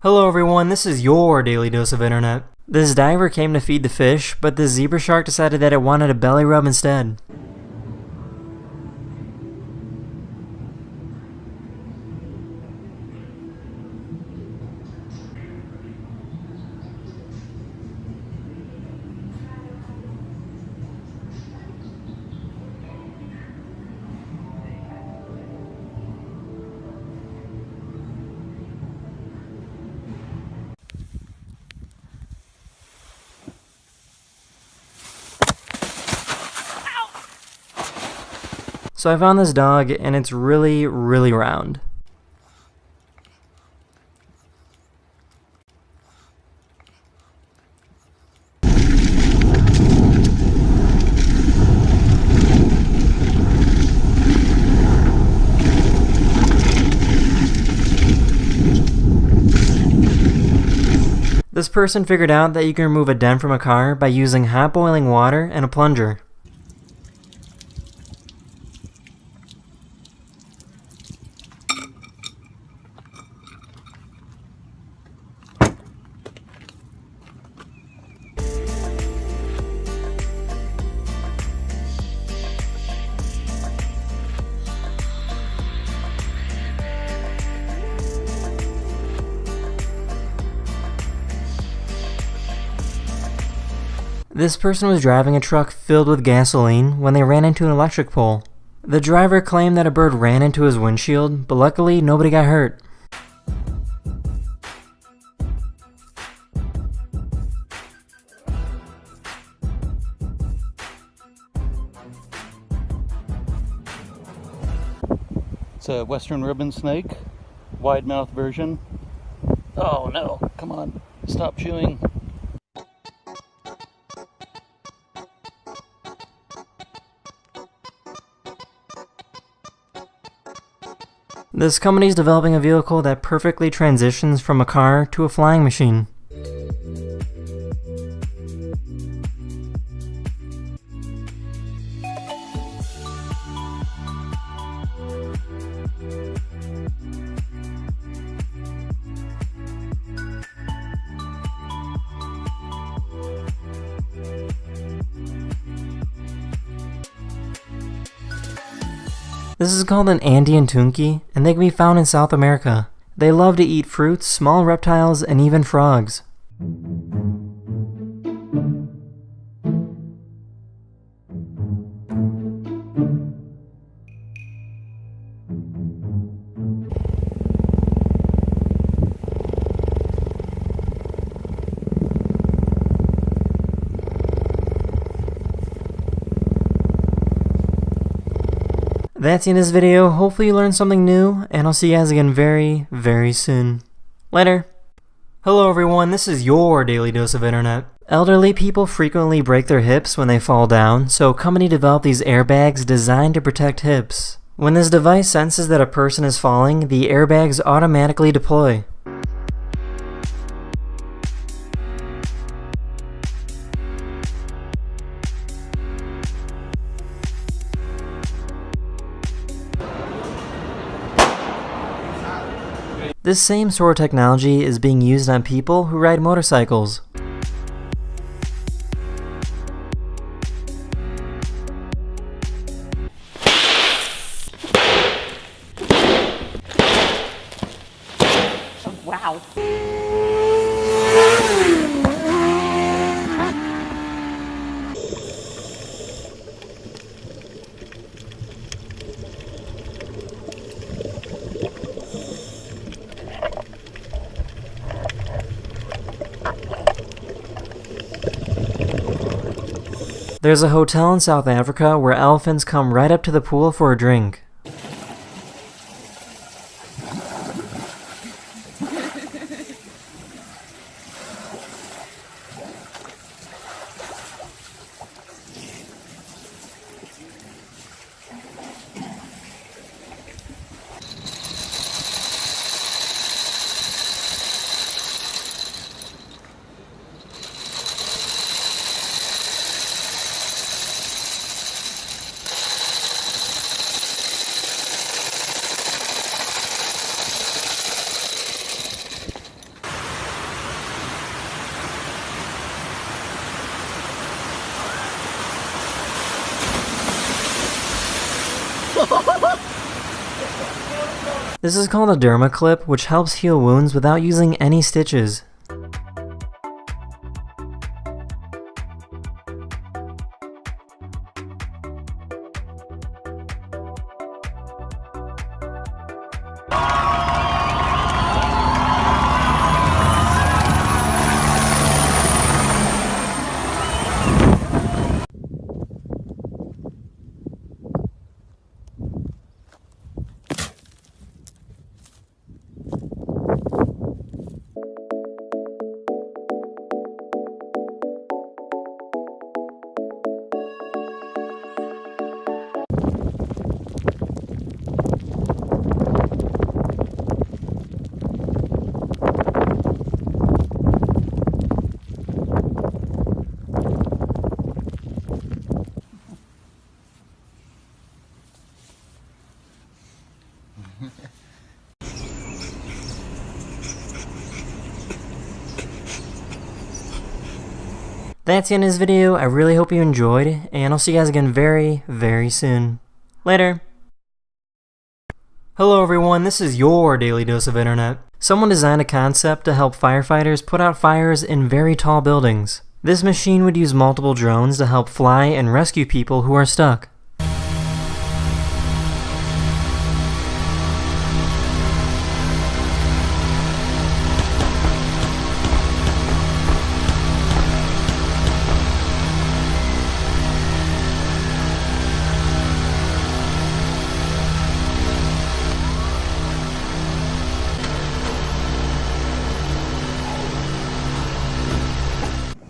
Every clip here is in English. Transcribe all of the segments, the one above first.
Hello everyone, this is your daily dose of internet. This diver came to feed the fish, but the zebra shark decided that it wanted a belly rub instead. So I found this dog and it's really round. This person figured out that you can remove a dent from a car by using hot boiling water and a plunger. This person was driving a truck filled with gasoline when they ran into an electric pole. The driver claimed that a bird ran into his windshield, but luckily nobody got hurt. It's a western ribbon snake, wide mouth version. Oh no, come on, stop chewing. This company is developing a vehicle that perfectly transitions from a car to a flying machine. This is called an Andean tunky, and they can be found in South America. They love to eat fruits, small reptiles, and even frogs. That's the end of this video. Hopefully you learned something new, and I'll see you guys again very soon. Later. Hello everyone, this is your daily dose of internet. Elderly people frequently break their hips when they fall down, so a company developed these airbags designed to protect hips. When this device senses that a person is falling, the airbags automatically deploy. This same sort of technology is being used on people who ride motorcycles. Wow. There's a hotel in South Africa where elephants come right up to the pool for a drink. This is called a derma clip, which helps heal wounds without using any stitches. That's the end of this video. I really hope you enjoyed, and I'll see you guys again very, very soon. Later. Hello everyone, this is your Daily Dose of Internet. Someone designed a concept to help firefighters put out fires in very tall buildings. This machine would use multiple drones to help fly and rescue people who are stuck.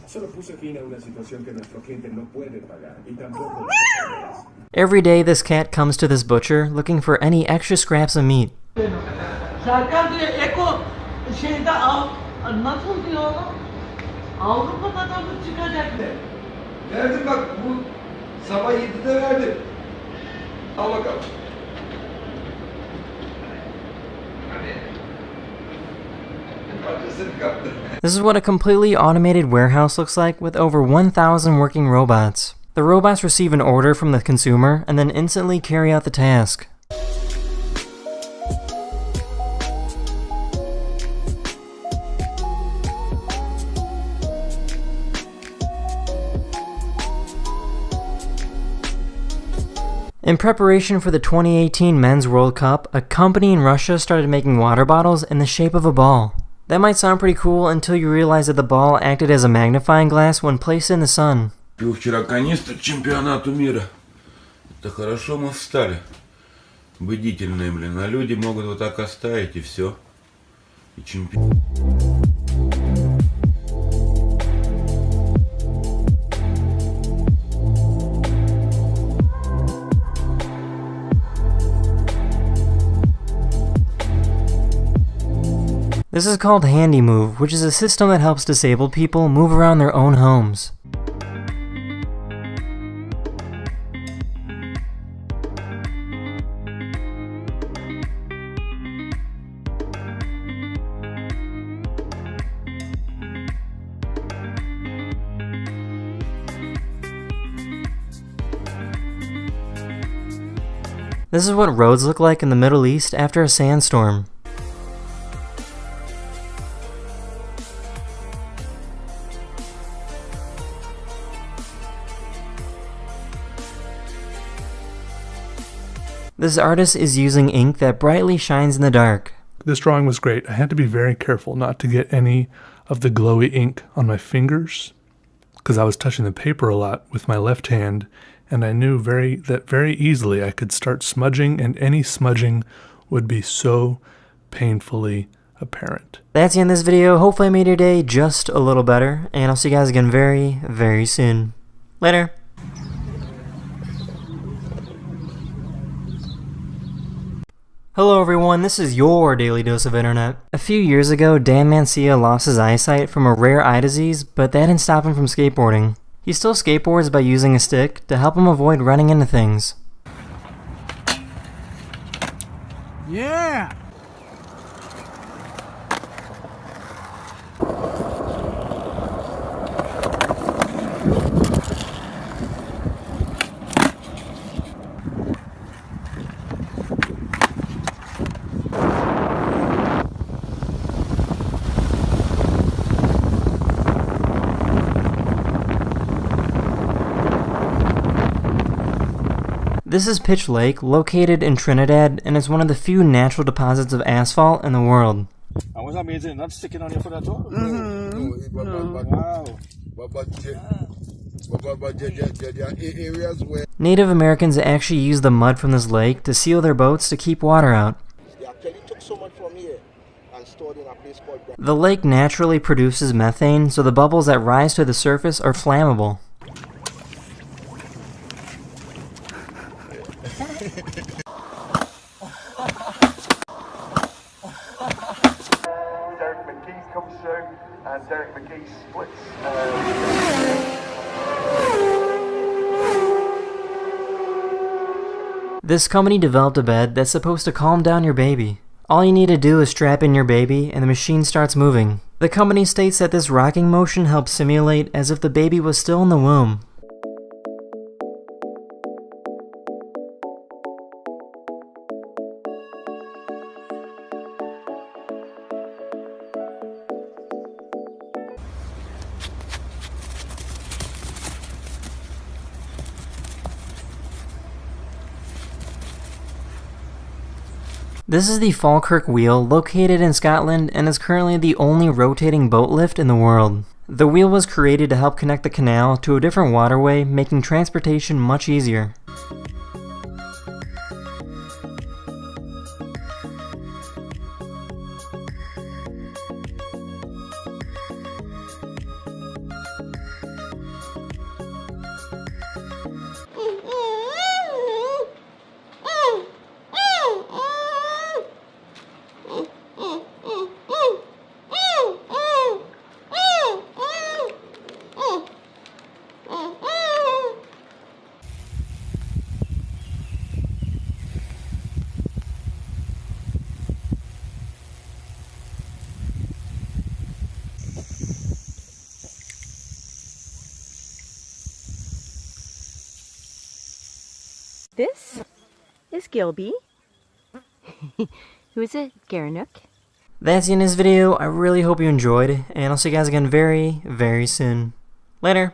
Solo puse fin a una situación que nuestro cliente no puede pagar y tampoco las enfermeras. Every day this cat comes to this butcher looking for any extra scraps of meat. Zaten Eko şeyde nasıl diyor onu? Avrupa'da da mı çıkacaktı? Verdim bak bu sabah 7'de verdim. Al bakalım. Hadi. Parçasını kaptı. This is what a completely automated warehouse looks like with over 1,000 working robots. The robots receive an order from the consumer and then instantly carry out the task. In preparation for the 2018 Men's World Cup, a company in Russia started making water bottles in the shape of a ball. That might sound pretty cool until you realize that the ball acted as a magnifying glass when placed in the sun. Пил вчера канистру к чемпионату мира. Это хорошо мы встали. Бдительные, блин. А люди могут вот так оставить и все. И чемпион. This is called Handy Move, which is a system that helps disabled people move around their own homes. This is what roads look like in the Middle East after a sandstorm. This artist is using ink that brightly shines in the dark. This drawing was great. I had to be very careful not to get any of the glowy ink on my fingers because I was touching the paper a lot with my left hand, and I knew that very easily I could start smudging, and any smudging would be so painfully apparent. That's the end of this video. Hopefully I made your day just a little better, and I'll see you guys again very, very soon. Later. Hello everyone, this is your Daily Dose of Internet. A few years ago, Dan Mancia lost his eyesight from a rare eye disease, but that didn't stop him from skateboarding. He still skateboards by using a stick to help him avoid running into things. Yeah. This is Pitch Lake, located in Trinidad, and is one of the few natural deposits of asphalt in the world. And what's that mean? Not sticking on your foot at all? Areas where Native Americans actually use the mud from this lake to seal their boats to keep water out. they actually took so much from here and stored in a place called The lake naturally produces methane, so the bubbles that rise to the surface are flammable. Derek McGee comes through, and Derek McGee splits. This company developed a bed that's supposed to calm down your baby. All you need to do is strap in your baby and the machine starts moving. The company states that this rocking motion helps simulate as if the baby was still in the womb. This is the Falkirk wheel, located in Scotland, and is currently the only rotating boat lift in the world. The wheel was created to help connect the canal to a different waterway, making transportation much easier. This is Gilby. Who is it? Garanuk. That's the end of this video. I really hope you enjoyed, and I'll see you guys again very, very soon. Later.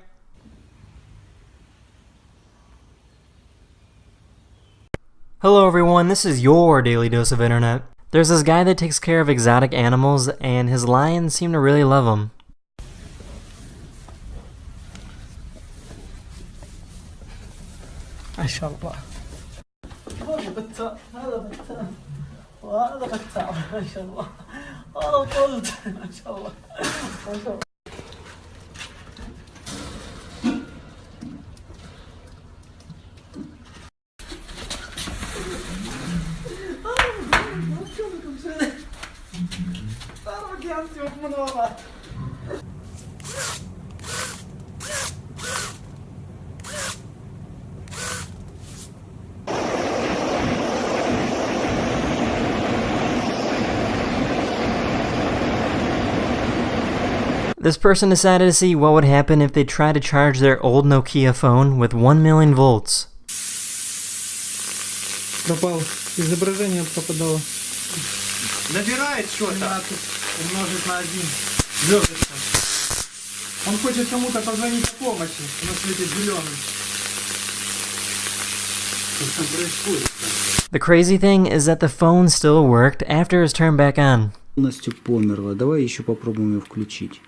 Hello everyone, this is your Daily Dose of Internet. There's this guy that takes care of exotic animals, and his lions seem to really love him. ما شاء الله. هذا بتاع هذا بتاع وهذا بتاع ما شاء الله. قلت ما شاء الله ما شاء الله. This person decided to see what would happen if they tried to charge their old Nokia phone with 1 million volts. Пропал. Изображение пропадало. Набирает что-то. Умножить на 1. Звездочка. Он хочет кому-то позвонить о помощи. Но светит зеленым. Что там происходит? The crazy thing is that the phone still worked after it was turned back on. Полностью померла. Давай еще попробуем ее включить.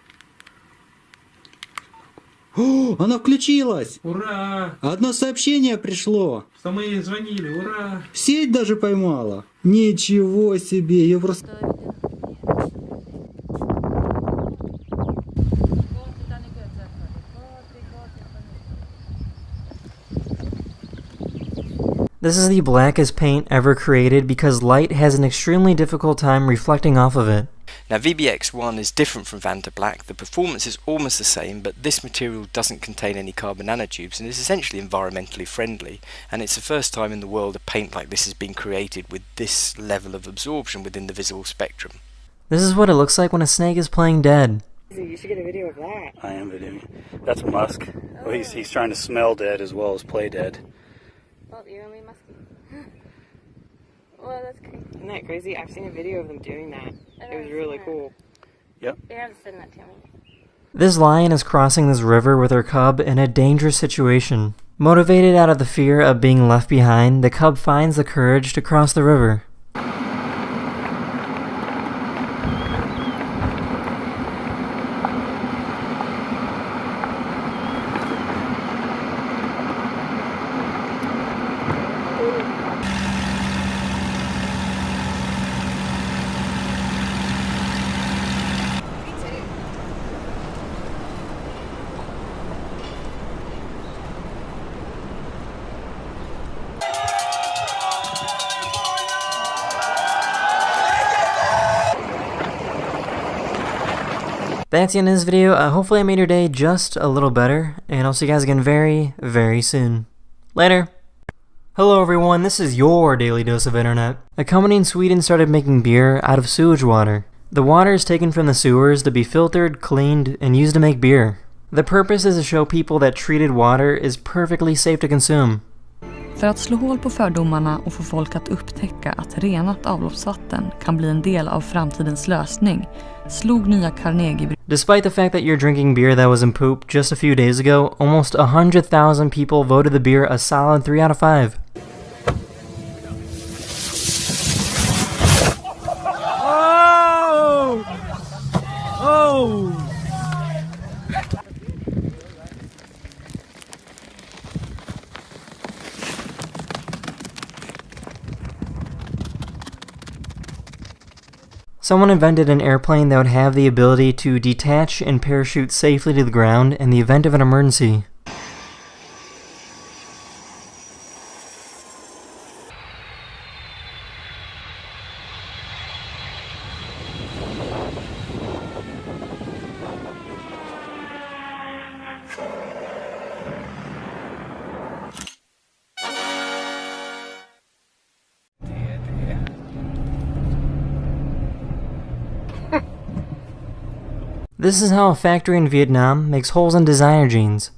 О, она включилась! Ура! Одно сообщение пришло. Что мы ей звонили. Ура! Сеть даже поймала. Ничего себе, ее просто... This is the blackest paint ever created because light has an extremely difficult time reflecting off of it. Now VBX1 is different from Vantablack. The performance is almost the same, but this material doesn't contain any carbon nanotubes and is essentially environmentally friendly, and it's the first time in the world a paint like this has been created with this level of absorption within the visible spectrum. This is what it looks like when a snake is playing dead. You should get a video of that. I am videoing. That's Musk. Well, he's trying to smell dead as well as play dead. Well, you're only musky. Well, that's crazy. Isn't that crazy? I've seen a video of them doing that. It was really cool. Yep. You have to send that to me. This lion is crossing this river with her cub in a dangerous situation. Motivated out of the fear of being left behind, the cub finds the courage to cross the river. That's the end of this video. Hopefully I made your day just a little better, and I'll see you guys again very, very soon. Later! Hello everyone, this is your Daily Dose of Internet. A company in Sweden started making beer out of sewage water. The water is taken from the sewers to be filtered, cleaned, and used to make beer. The purpose is to show people that treated water is perfectly safe to consume. För att slå hål på fördomarna och få folk att upptäcka att renat avloppsvatten kan bli en del av framtidens lösning, slog nya Carnegie. Despite the fact that you're drinking beer that was in poop just a few days ago, almost 100,000 people voted the beer a solid 3 out of 5. Oh! Oh! Someone invented an airplane that would have the ability to detach and parachute safely to the ground in the event of an emergency. This is how a factory in Vietnam makes holes in designer jeans.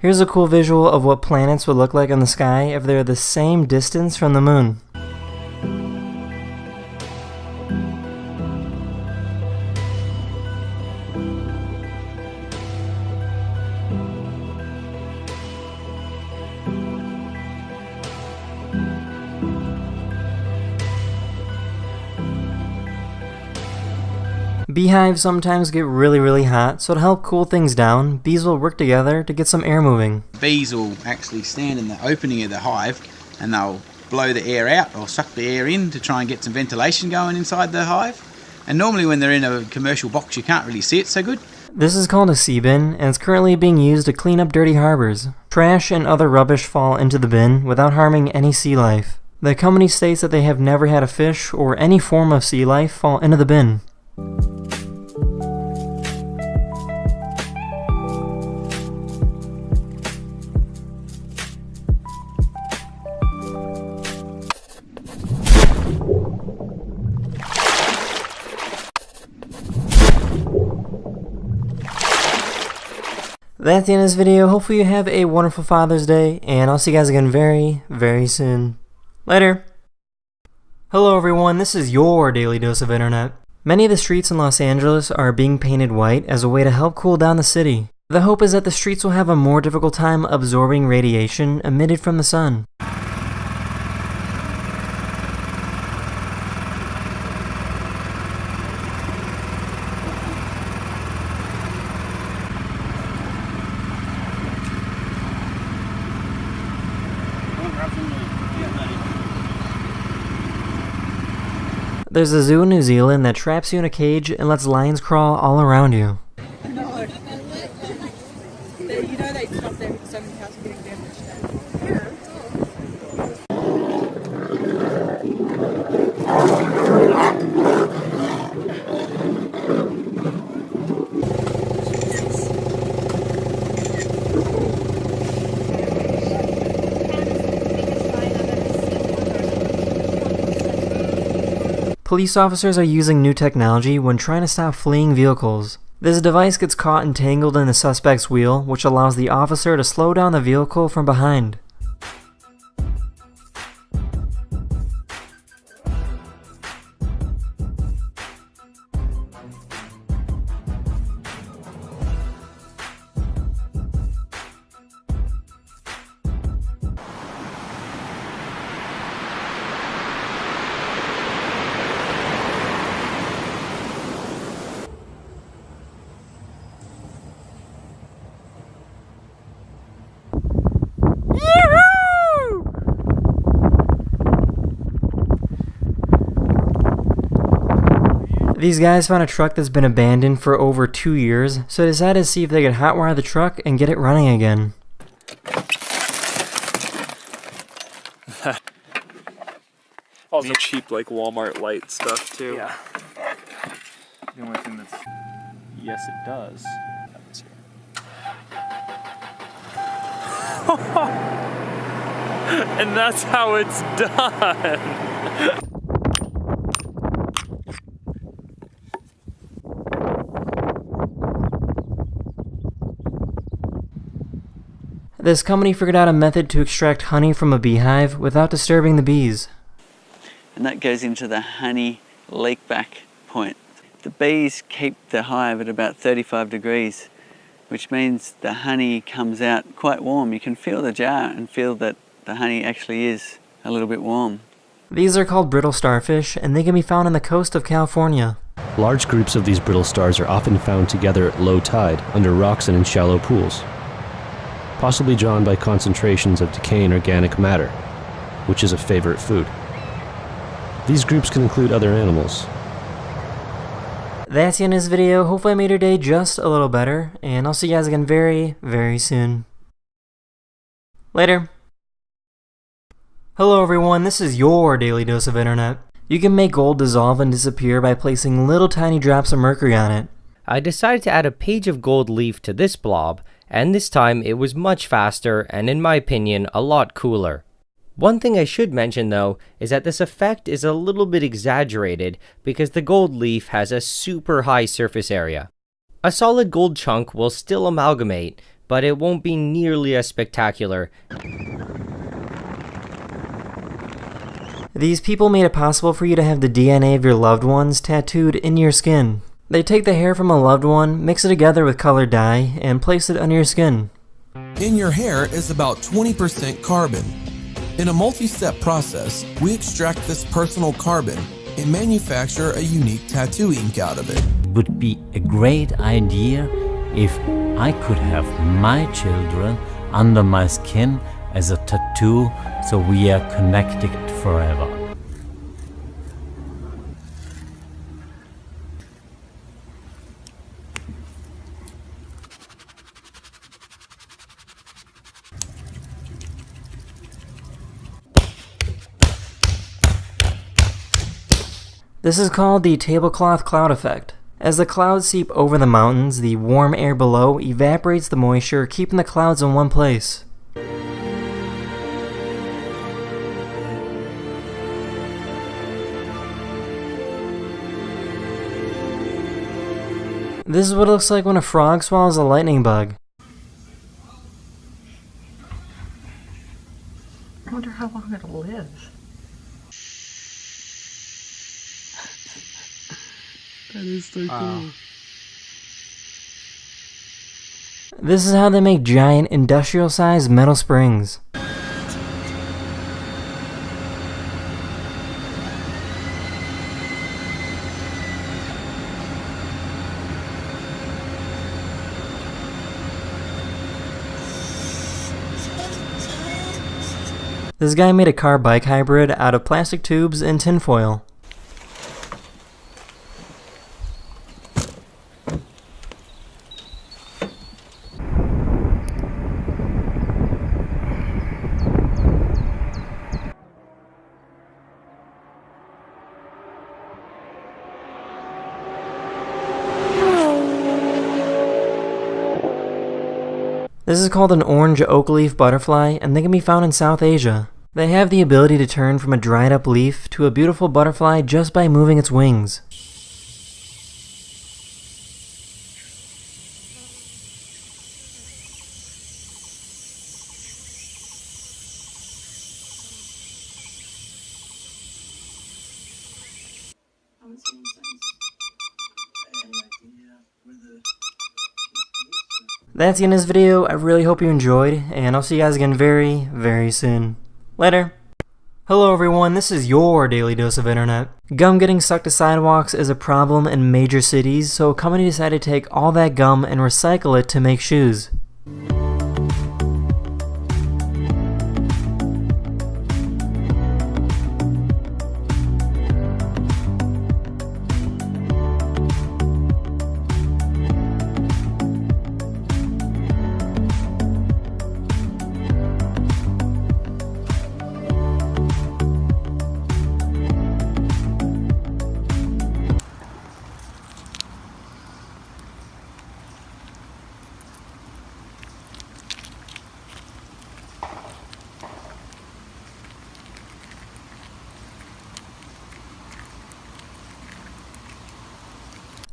Here's a cool visual of what planets would look like in the sky if they're the same distance from the moon. Beehives sometimes get really hot, so to help cool things down, bees will work together to get some air moving. Bees will actually stand in the opening of the hive and they'll blow the air out or suck the air in to try and get some ventilation going inside the hive. And normally when they're in a commercial box you can't really see it so good. This is called a sea bin, and it's currently being used to clean up dirty harbors. Trash and other rubbish fall into the bin without harming any sea life. The company states that they have never had a fish or any form of sea life fall into the bin. That's the end of this video. Hopefully you have a wonderful Father's Day, and I'll see you guys again very soon. Later! Hello everyone, this is your Daily Dose of Internet. Many of the streets in Los Angeles are being painted white as a way to help cool down the city. The hope is that the streets will have a more difficult time absorbing radiation emitted from the sun. There's a zoo in New Zealand that traps you in a cage and lets lions crawl all around you. No. You know they stopped there because so many houses getting damaged. Police officers are using new technology when trying to stop fleeing vehicles. This device gets caught entangled in the suspect's wheel, which allows the officer to slow down the vehicle from behind. These guys found a truck that's been abandoned for over 2 years, so they decided to see if they could hotwire the truck and get it running again. Also cheap like Walmart light stuff too. Yeah. The only thing that's... Yes, it does. And that's how it's done. This company figured out a method to extract honey from a beehive without disturbing the bees. And that goes into the honey leakback point. The bees keep the hive at about 35 degrees, which means the honey comes out quite warm. You can feel the jar and feel that the honey actually is a little bit warm. These are called brittle starfish, and they can be found on the coast of California. Large groups of these brittle stars are often found together at low tide, under rocks and in shallow pools, possibly drawn by concentrations of decaying organic matter, which is a favorite food. These groups can include other animals. That's the end of this video. Hopefully I made your day just a little better, and I'll see you guys again very, very soon. Later. Hello everyone, this is your Daily Dose of Internet. You can make gold dissolve and disappear by placing little tiny drops of mercury on it. I decided to add a page of gold leaf to this blob, and this time it was much faster and, in my opinion, a lot cooler. One thing I should mention though is that this effect is a little bit exaggerated because the gold leaf has a super high surface area. A solid gold chunk will still amalgamate, but it won't be nearly as spectacular. These people made it possible for you to have the DNA of your loved ones tattooed in your skin. They take the hair from a loved one, mix it together with colored dye, and place it under your skin. In your hair is about 20% carbon. In a multi-step process, we extract this personal carbon and manufacture a unique tattoo ink out of it. It would be a great idea if I could have my children under my skin as a tattoo, so we are connected forever. This is called the tablecloth cloud effect. As the clouds seep over the mountains, the warm air below evaporates the moisture, keeping the clouds in one place. This is what it looks like when a frog swallows a lightning bug. I wonder how long it'll live. That is so cool. This is how they make giant industrial-sized metal springs. This guy made a car-bike hybrid out of plastic tubes and tinfoil. This is called an orange oak leaf butterfly, and they can be found in South Asia. They have the ability to turn from a dried up leaf to a beautiful butterfly just by moving its wings. That's the end of this video. I really hope you enjoyed, and I'll see you guys again very, very soon. Later. Hello everyone, this is your Daily Dose of Internet. Gum getting stuck to sidewalks is a problem in major cities, so a company decided to take all that gum and recycle it to make shoes.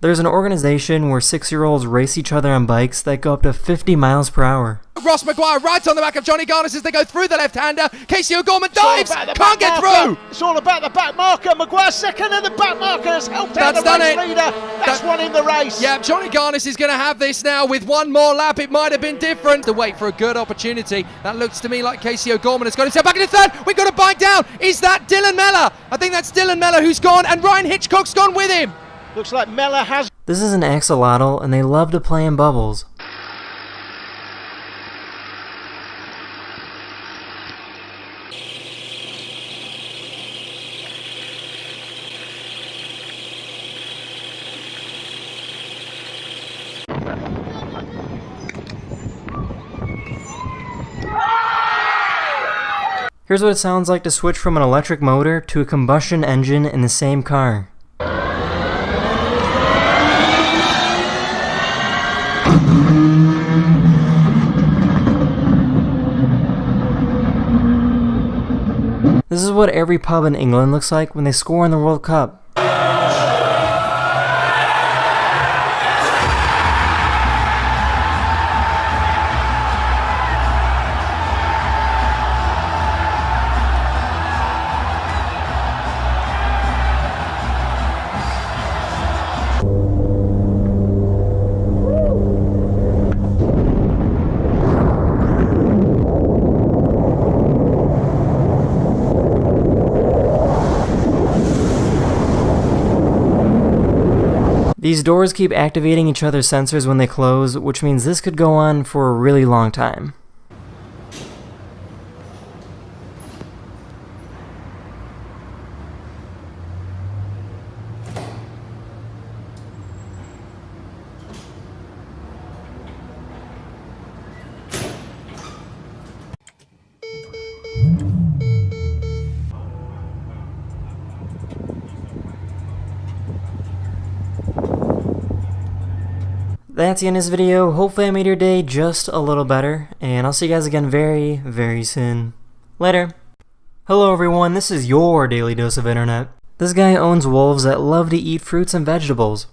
There's an organization where 6-year-olds race each other on bikes that go up to 50 miles per hour. Ross McGuire right on the back of Johnny Garnis as they go through the left-hander. Casey O'Gorman dives, can't get through. It's all about the back marker. McGuire second, and the back marker has helped out the race leader. That's one in the race. Yeah, Johnny Garnis is going to have this now with one more lap. It might have been different. To wait for a good opportunity. That looks to me like Casey O'Gorman has got himself back in the third. We've got a bike down. Is that Dylan Mellor? I think that's Dylan Mellor who's gone, and Ryan Hitchcock's gone with him. Looks like Mellor has... This is an axolotl, and they love to play in bubbles. Here's what it sounds like to switch from an electric motor to a combustion engine in the same car. This is what every pub in England looks like when they score in the World Cup. These doors keep activating each other's sensors when they close, which means this could go on for a really long time. That's the end of this video. Hopefully I made your day just a little better, and I'll see you guys again very, very soon. Later. Hello everyone, this is your Daily Dose of Internet. This guy owns wolves that love to eat fruits and vegetables.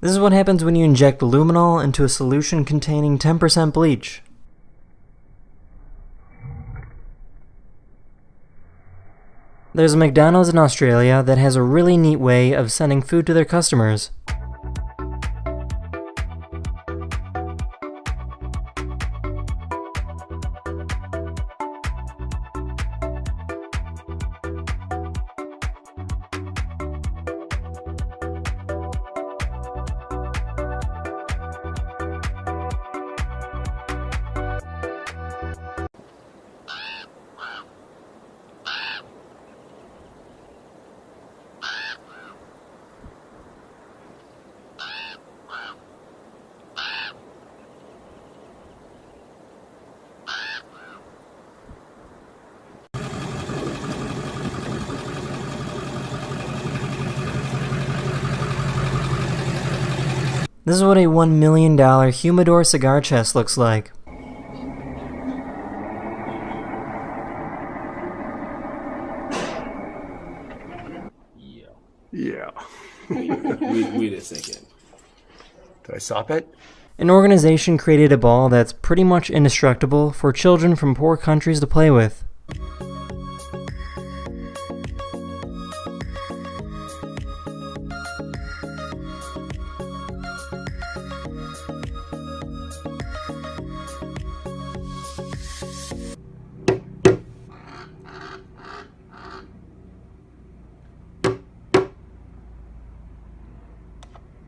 This is what happens when you inject luminol into a solution containing 10% bleach. There's a McDonald's in Australia that has a really neat way of sending food to their customers. This is what a $1 million humidor cigar chest looks like. Yeah. Wait a second. Did I stop it? An organization created a ball that's pretty much indestructible for children from poor countries to play with.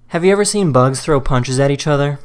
Have you ever seen bugs throw punches at each other?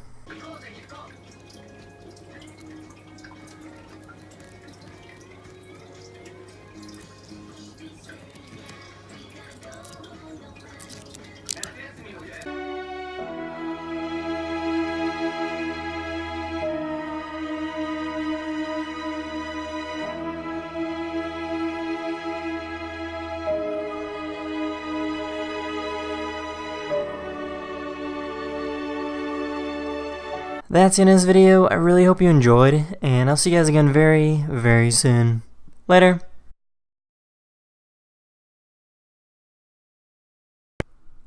That's the end of this video. I really hope you enjoyed, and I'll see you guys again very, very soon. Later.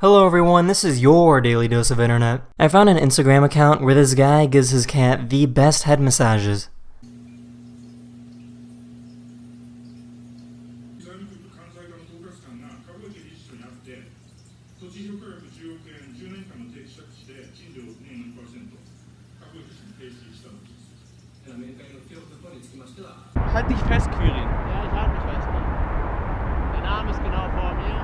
Hello everyone, this is your Daily Dose of Internet. I found an Instagram account where this guy gives his cat the best head massages. Halt dich fest, Quirin. Ja, ich halte mich fest. Dein Arm ist genau vor mir.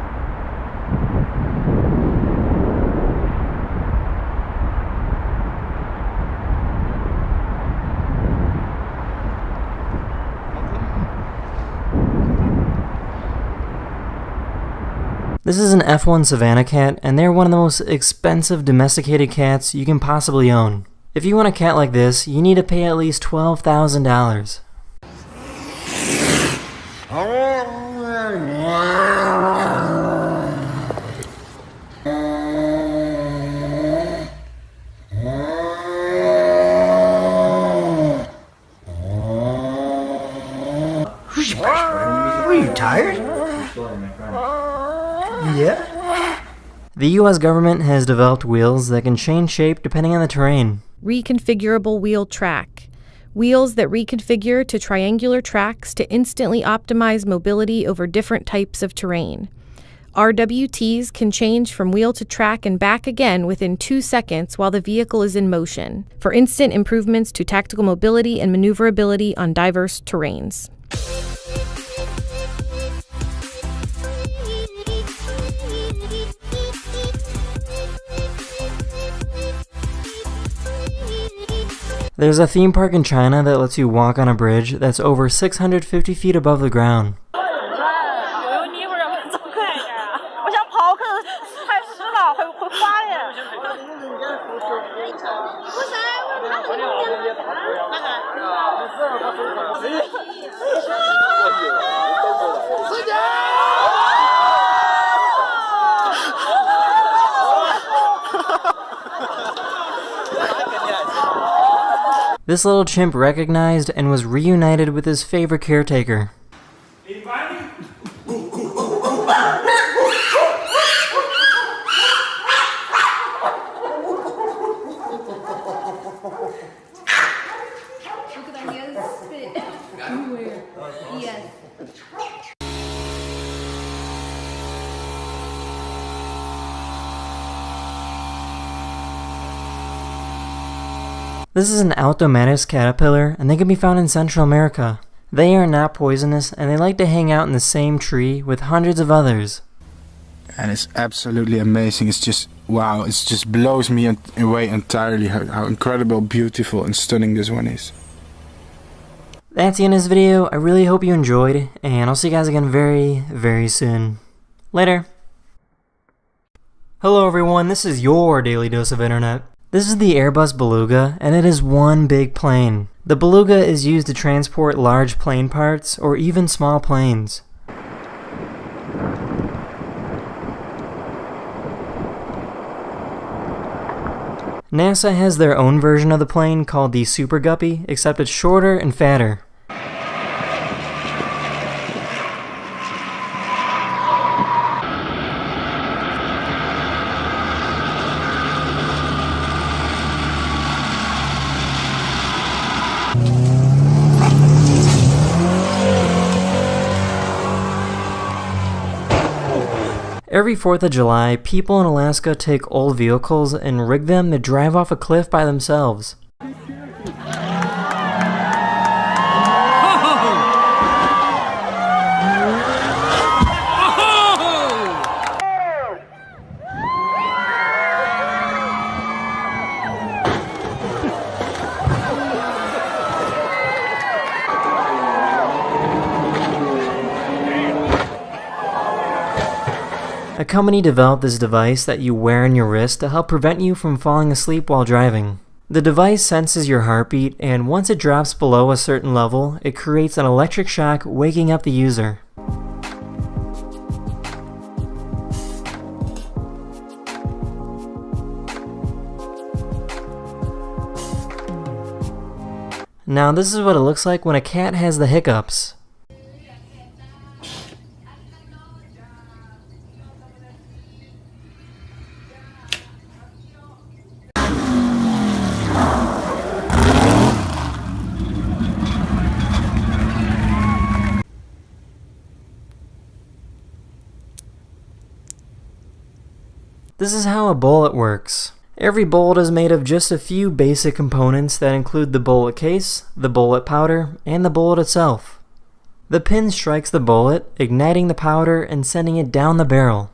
This is an F1 Savannah cat, and they're one of the most expensive domesticated cats you can possibly own. If you want a cat like this, you need to pay at least $12,000. Are you tired? Yeah? The US government has developed wheels that can change shape depending on the terrain. Reconfigurable wheel track. Wheels that reconfigure to triangular tracks to instantly optimize mobility over different types of terrain. RWTs can change from wheel to track and back again within 2 seconds while the vehicle is in motion, for instant improvements to tactical mobility and maneuverability on diverse terrains. There's a theme park in China that lets you walk on a bridge that's over 650 feet above the ground. This little chimp recognized and was reunited with his favorite caretaker. This is an Altomatus caterpillar, and they can be found in Central America. They are not poisonous, and they like to hang out in the same tree with hundreds of others. And it's absolutely amazing. It's just, wow, it just blows me away entirely how incredible, beautiful, and stunning this one is. That's the end of this video. I really hope you enjoyed, and I'll see you guys again very, very soon. Later. Hello everyone, this is your Daily Dose of Internet. This is the Airbus Beluga, and it is one big plane. The Beluga is used to transport large plane parts, or even small planes. NASA has their own version of the plane called the Super Guppy, except it's shorter and fatter. Every 4th of July, people in Alaska take old vehicles and rig them to drive off a cliff by themselves. A company developed this device that you wear on your wrist to help prevent you from falling asleep while driving. The device senses your heartbeat, and once it drops below a certain level, it creates an electric shock, waking up the user. Now this is what it looks like when a cat has the hiccups. This is how a bullet works. Every bullet is made of just a few basic components that include the bullet case, the bullet powder, and the bullet itself. The pin strikes the bullet, igniting the powder and sending it down the barrel.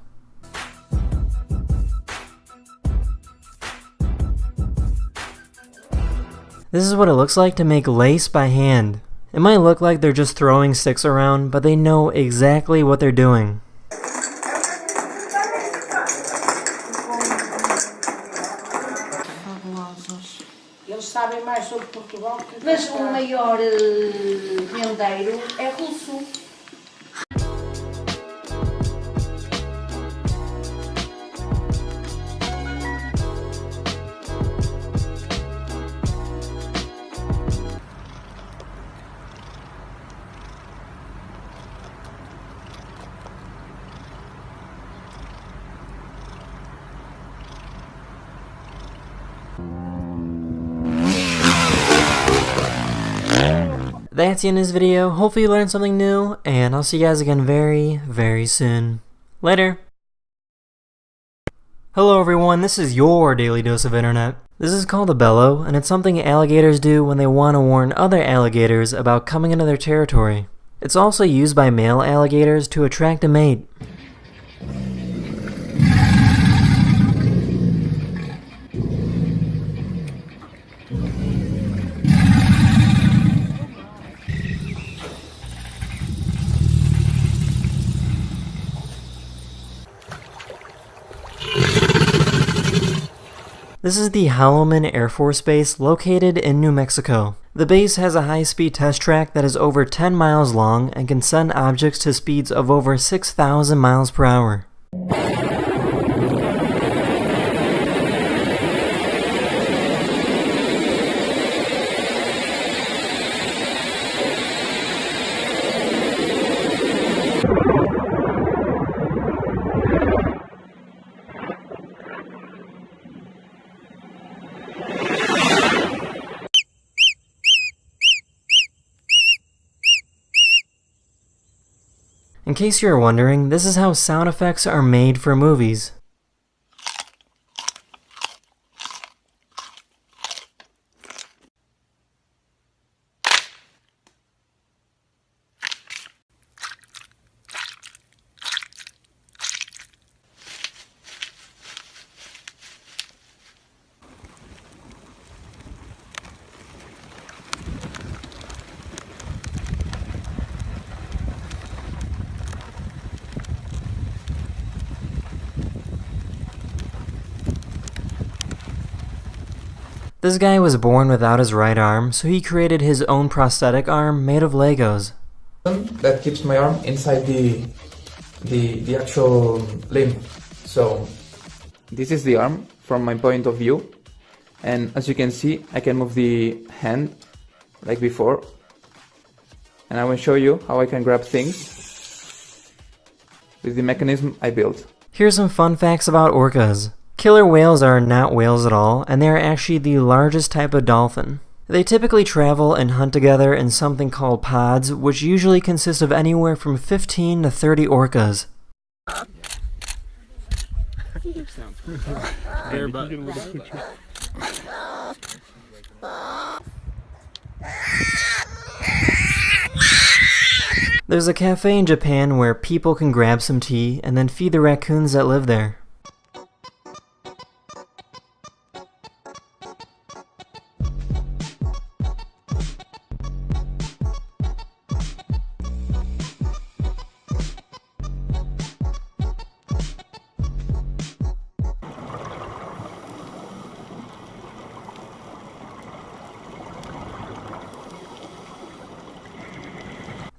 This is what it looks like to make lace by hand. It might look like they're just throwing sticks around, but they know exactly what they're doing. Eles sabem mais sobre Portugal que... Mas o maior rendeiro é russo. That's the end of this video. Hopefully you learned something new, and I'll see you guys again very, very soon. Later! Hello everyone, this is your Daily Dose of Internet. This is called a bellow, and it's something alligators do when they want to warn other alligators about coming into their territory. It's also used by male alligators to attract a mate. This is the Holloman Air Force Base located in New Mexico. The base has a high-speed test track that is over 10 miles long and can send objects to speeds of over 6,000 miles per hour. In case you're wondering, this is how sound effects are made for movies. This guy was born without his right arm, so he created his own prosthetic arm made of Legos. That keeps my arm inside the actual limb. So this is the arm from my point of view, And as you can see, I can move the hand like before. And I will show you how I can grab things with the mechanism I built. Here's some fun facts about orcas. Killer whales are not whales at all, and they are actually the largest type of dolphin. They typically travel and hunt together in something called pods, which usually consist of anywhere from 15 to 30 orcas. There's a cafe in Japan where people can grab some tea and then feed the raccoons that live there.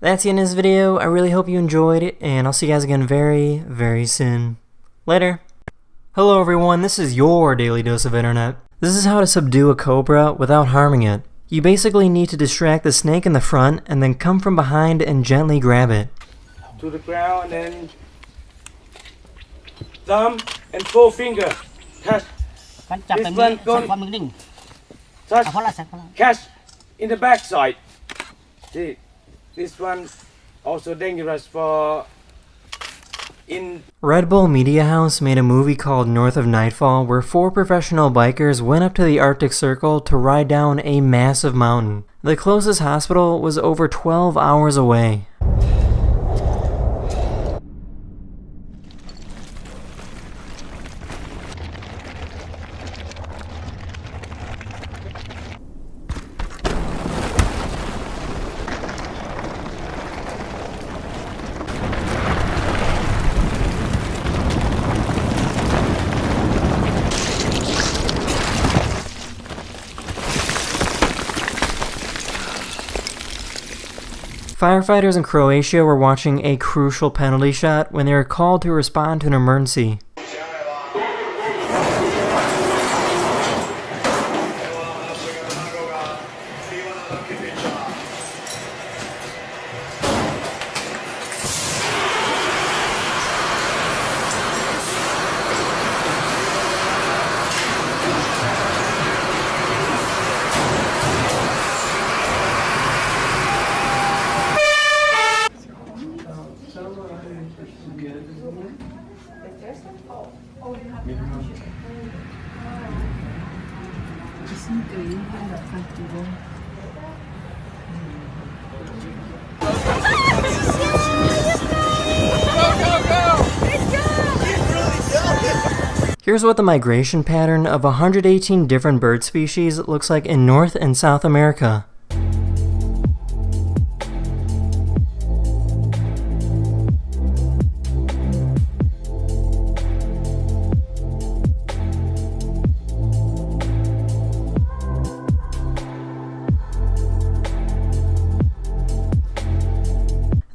That's the end of this video. I really hope you enjoyed it, and I'll see you guys again very, very soon. Later. Hello everyone, this is your Daily Dose of Internet. This is how to subdue a cobra without harming it. You basically need to distract the snake in the front and then come from behind and gently grab it. To the ground and thumb and forefinger. Touch. This one don't touch. Catch in the back side. See. This one also dangerous for Red Bull Media House made a movie called North of Nightfall where 4 professional bikers went up to the Arctic Circle to ride down a massive mountain. The closest hospital was over 12 hours away. Firefighters in Croatia were watching a crucial penalty shot when they were called to respond to an emergency. Here's what the migration pattern of 118 different bird species looks like in North and South America.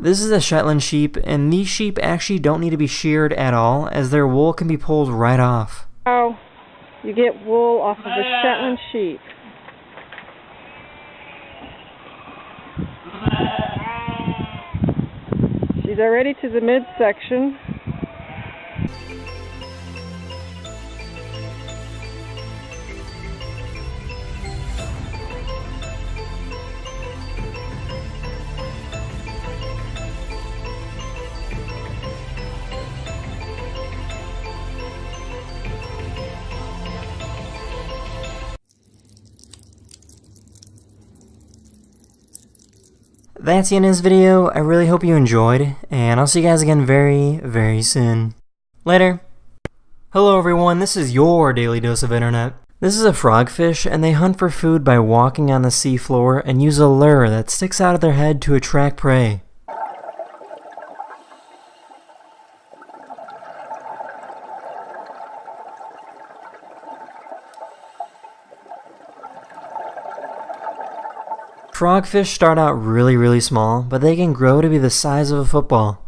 This is a Shetland sheep, and these sheep actually don't need to be sheared at all, as their wool can be pulled right off. Oh, you get wool off of a Shetland sheep. She's already to the midsection. That's the end of this video. I really hope you enjoyed, and I'll see you guys again very, very soon. Later. Hello everyone, this is your Daily Dose of Internet. This is a frogfish, and they hunt for food by walking on the sea floor and use a lure that sticks out of their head to attract prey. Frogfish start out really small, but they can grow to be the size of a football.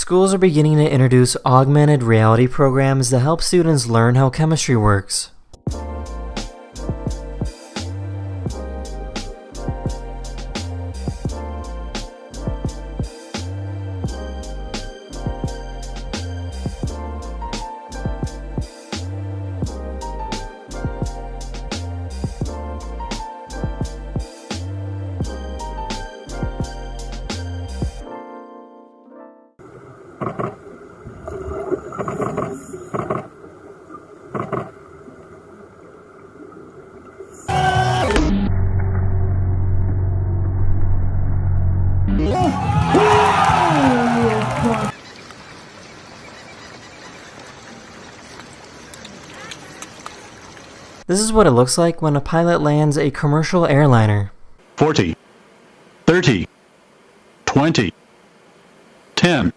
Schools are beginning to introduce augmented reality programs that help students learn how chemistry works. This is what it looks like when a pilot lands a commercial airliner. 40, 30, 20, 10.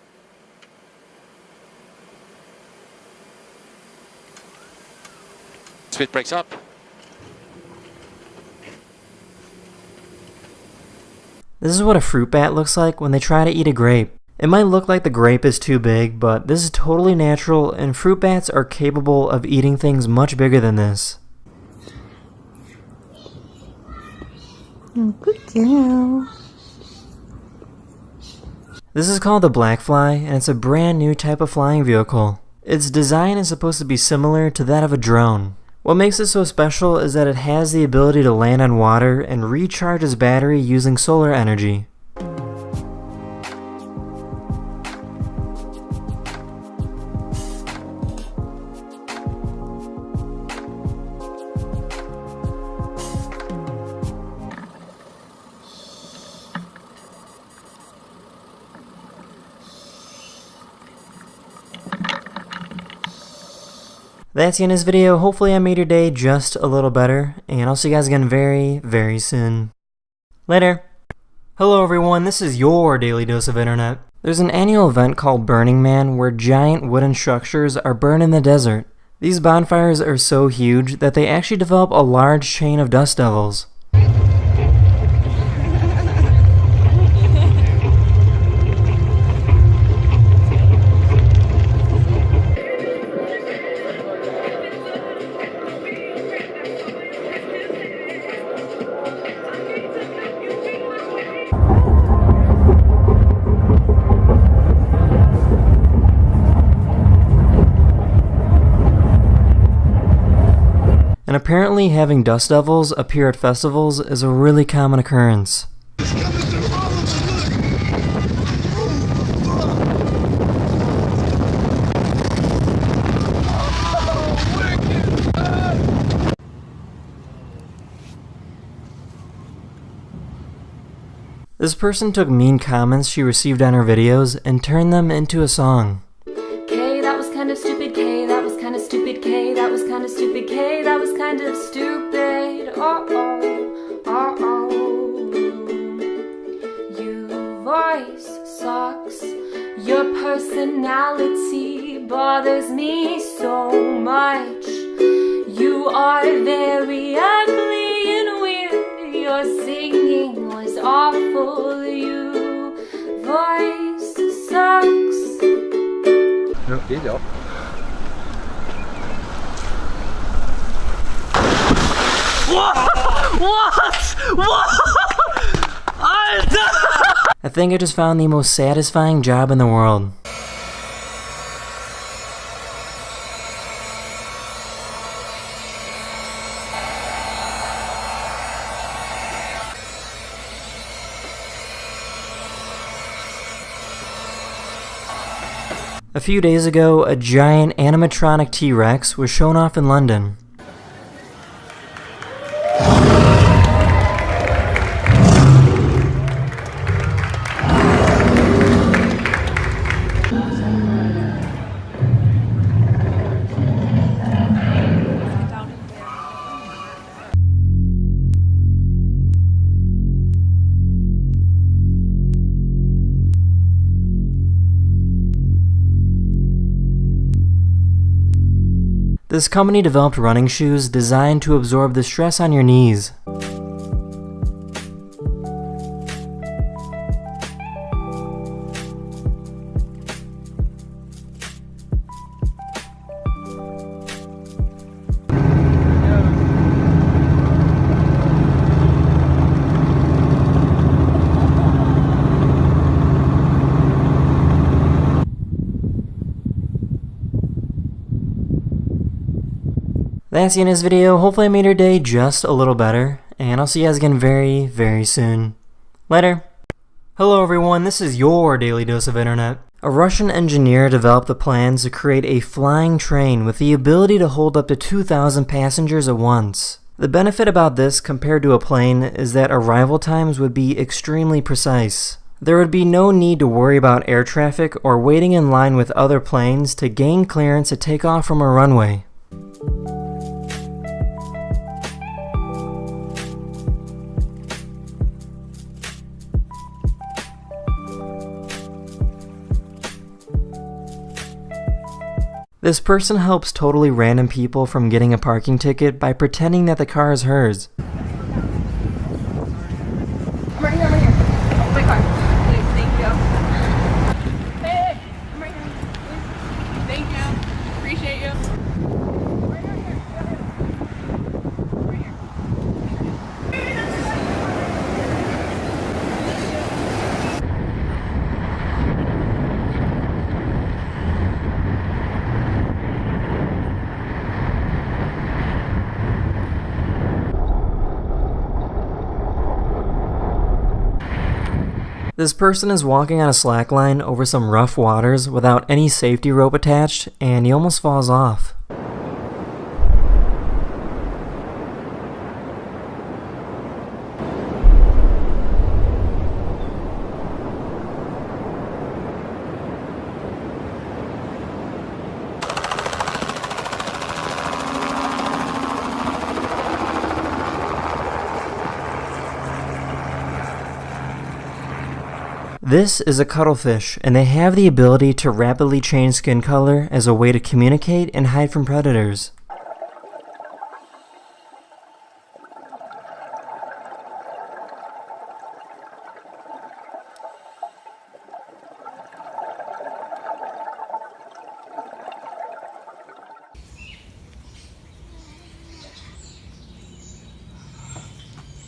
Spit breaks up. This is what a fruit bat looks like when they try to eat a grape. It might look like the grape is too big, but this is totally natural, and fruit bats are capable of eating things much bigger than this. Good girl. This is called the black fly, and it's a brand new type of flying vehicle. Its design is supposed to be similar to that of a drone. What makes it so special is that it has the ability to land on water and recharge its battery using solar energy. That's the end of this video. Hopefully I made your day just a little better, and I'll see you guys again very, very soon. Later. Hello everyone, this is your Daily Dose of Internet. There's an annual event called Burning Man where giant wooden structures are burned in the desert. These bonfires are so huge that they actually develop a large chain of dust devils. And apparently having dust devils appear at festivals is a really common occurrence. This person took mean comments she received on her videos and turned them into a song. K, that was kind of stupid. K, that was kind of stupid. K, that was kind of stupid. K, that was kind of stupid. Uh-oh, uh-oh. Your voice sucks. Your personality bothers me so much. You are very ugly and weird. Your singing was awful. Your voice sucks. Geht ja. What? I think I just found the most satisfying job in the world. A few days ago, a giant animatronic T-Rex was shown off in London. This company developed running shoes designed to absorb the stress on your knees. That's the end of this video. Hopefully I made your day just a little better, and I'll see you guys again very, very soon. Later. Hello everyone, this is your Daily Dose of Internet. A Russian engineer developed the plans to create a flying train with the ability to hold up to 2,000 passengers at once. The benefit about this compared to a plane is that arrival times would be extremely precise. There would be no need to worry about air traffic or waiting in line with other planes to gain clearance to take off from a runway. This person helps totally random people from getting a parking ticket by pretending that the car is hers. I'm right here. Oh, my car. Please, thank you. Hey, I'm right here. Please. Thank you. Appreciate you. This person is walking on a slackline over some rough waters without any safety rope attached, and he almost falls off. This is a cuttlefish, and they have the ability to rapidly change skin color as a way to communicate and hide from predators.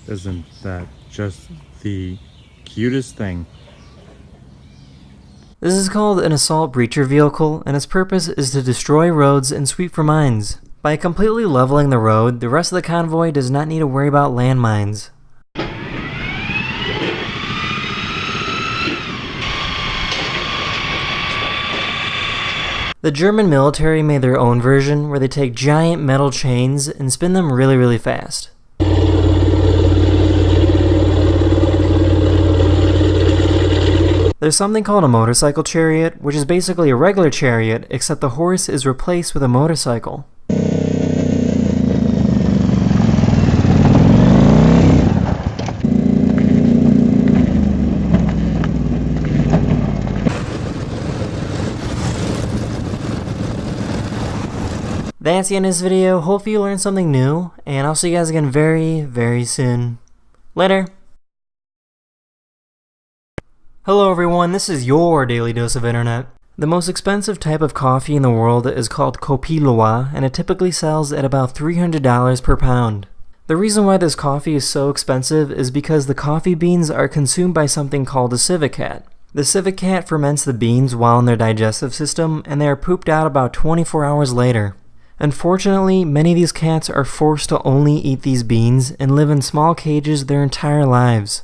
Isn't that just the cutest thing? This is called an assault breacher vehicle, and its purpose is to destroy roads and sweep for mines. By completely leveling the road, the rest of the convoy does not need to worry about landmines. The German military made their own version where they take giant metal chains and spin them really, really fast. There's something called a motorcycle chariot, which is basically a regular chariot, except the horse is replaced with a motorcycle. That's the end of this video. Hopefully you learned something new, and I'll see you guys again very, very soon. Later. Hello everyone, this is your Daily Dose of Internet. The most expensive type of coffee in the world is called Kopi Luwak, and it typically sells at about $300 per pound. The reason why this coffee is so expensive is because the coffee beans are consumed by something called a civet cat. The civet cat ferments the beans while in their digestive system, and they are pooped out about 24 hours later. Unfortunately, many of these cats are forced to only eat these beans and live in small cages their entire lives.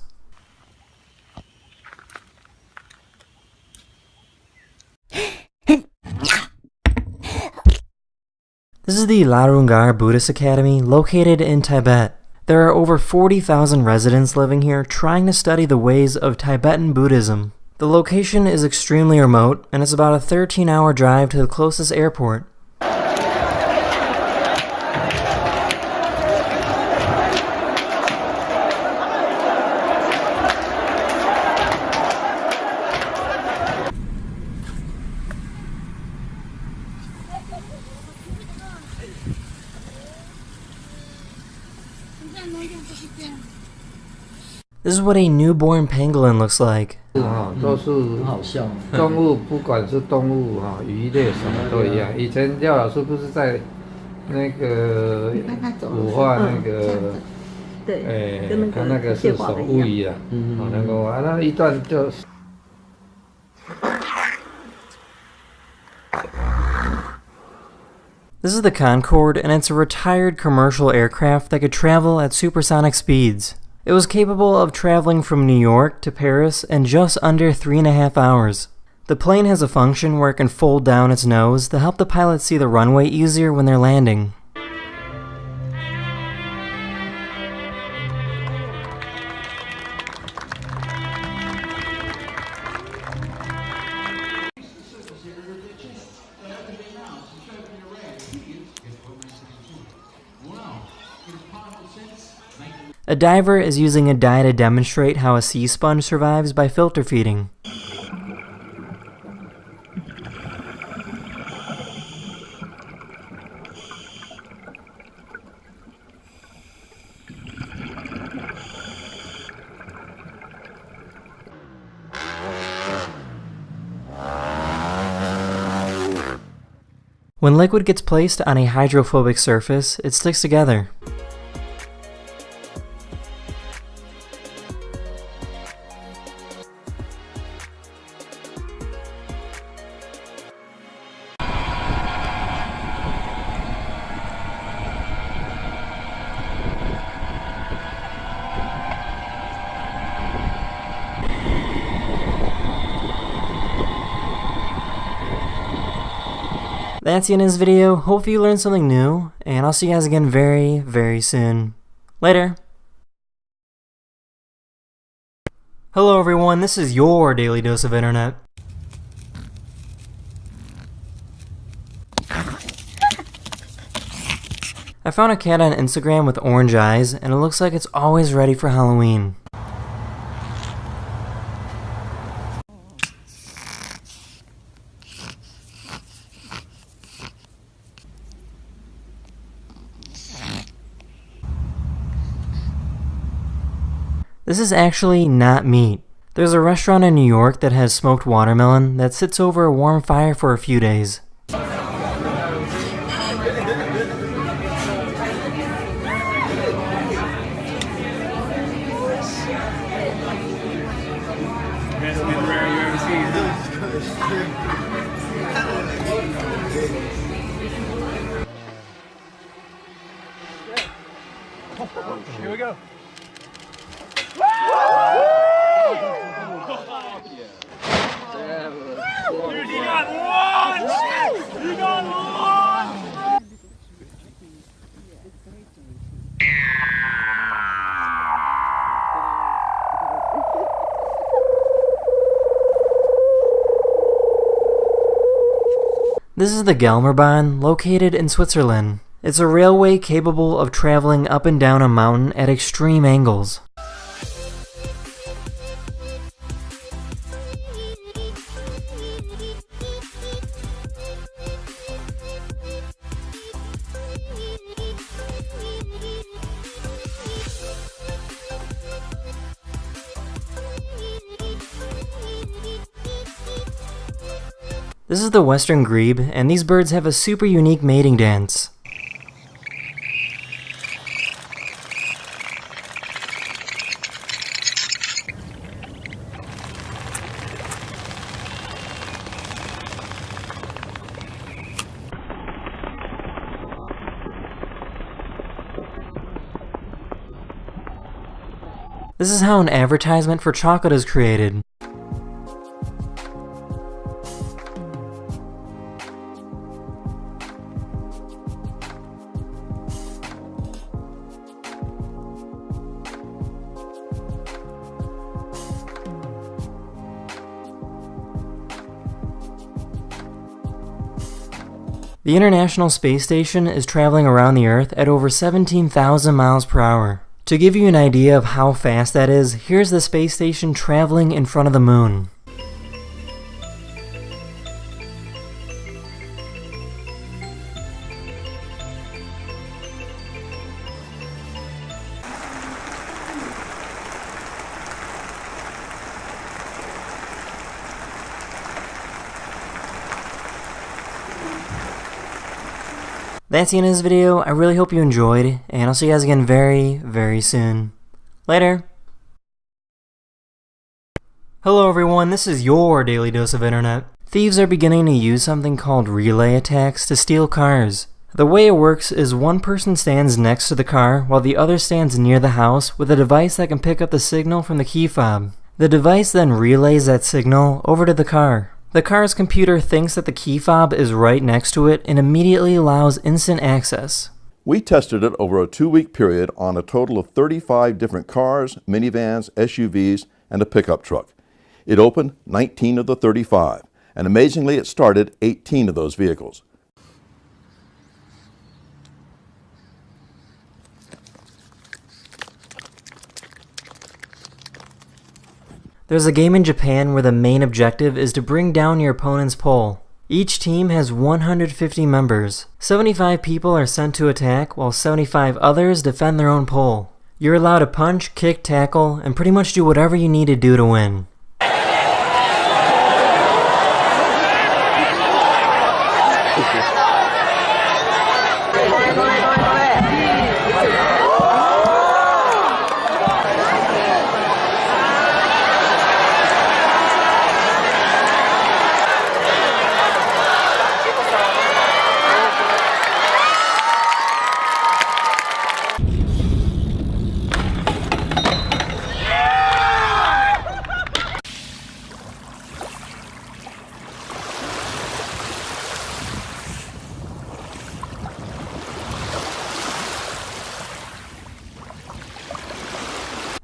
This is the Larungar Buddhist Academy, located in Tibet. There are over 40,000 residents living here trying to study the ways of Tibetan Buddhism. The location is extremely remote, and it's about a 13-hour drive to the closest airport. This is what a newborn pangolin looks like. 都是动物，不管是动物鱼类什么都一样。以前廖老师不是在那个武化那个，他那个是手乌鱼啊，那个那一段就。This is the Concorde, and it's a retired commercial aircraft that could travel at supersonic speeds. It was capable of traveling from New York to Paris in just under 3.5 hours. The plane has a function where it can fold down its nose to help the pilot see the runway easier when they're landing. A diver is using a dye to demonstrate how a sea sponge survives by filter feeding. When liquid gets placed on a hydrophobic surface, it sticks together. That's the end of this video. Hopefully you learned something new, and I'll see you guys again very, very soon. Later! Hello everyone, this is your Daily Dose of Internet. I found a cat on Instagram with orange eyes, and it looks like it's always ready for Halloween. This is actually not meat. There's a restaurant in New York that has smoked watermelon that sits over a warm fire for a few days. Here we go. You got launched! You got launched! This is the Gelmerbahn, located in Switzerland. It's a railway capable of traveling up and down a mountain at extreme angles. This is the Western Grebe, and these birds have a super unique mating dance. This is how an advertisement for chocolate is created. The International Space Station is traveling around the Earth at over 17,000 miles per hour. To give you an idea of how fast that is, here's the space station traveling in front of the moon. That's the end of this video. I really hope you enjoyed, and I'll see you guys again very, very soon. Later! Hello everyone, this is your Daily Dose of Internet. Thieves are beginning to use something called relay attacks to steal cars. The way it works is one person stands next to the car while the other stands near the house with a device that can pick up the signal from the key fob. The device then relays that signal over to the car. The car's computer thinks that the key fob is right next to it and immediately allows instant access. We tested it over a 2-week period on a total of 35 different cars, minivans, SUVs, and a pickup truck. It opened 19 of the 35, and amazingly it started 18 of those vehicles. There's a game in Japan where the main objective is to bring down your opponent's pole. Each team has 150 members. 75 people are sent to attack, while 75 others defend their own pole. You're allowed to punch, kick, tackle, and pretty much do whatever you need to do to win.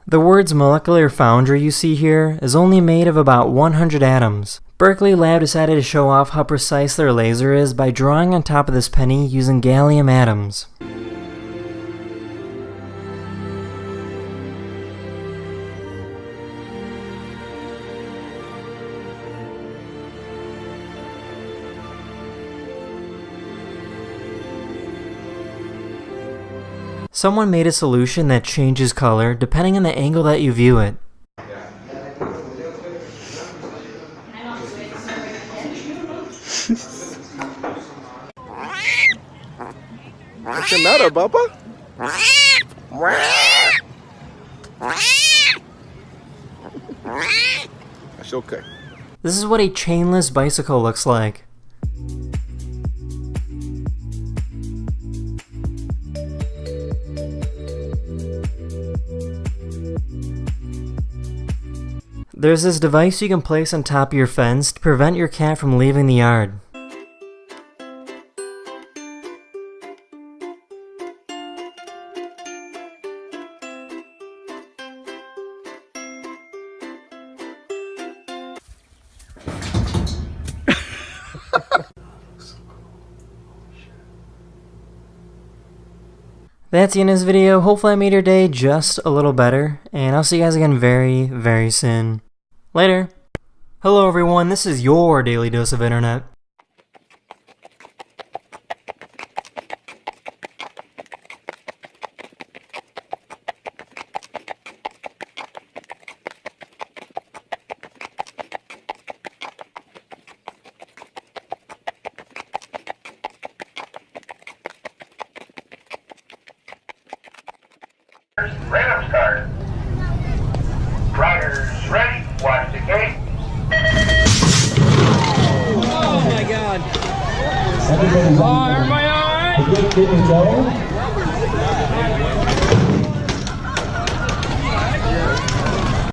The words molecular foundry you see here is only made of about 100 atoms. Berkeley Lab decided to show off how precise their laser is by drawing on top of this penny using gallium atoms. Someone made a solution that changes color depending on the angle that you view it. What's the matter, Bubba? That's okay. This is what a chainless bicycle looks like. There's this device you can place on top of your fence to prevent your cat from leaving the yard. That's the end of this video. Hopefully I made your day just a little better, and I'll see you guys again very, very soon. Later. Hello everyone, this is your Daily Dose of Internet. Random start. Riders ready. Watch the gate. Oh my God. Everybody all right?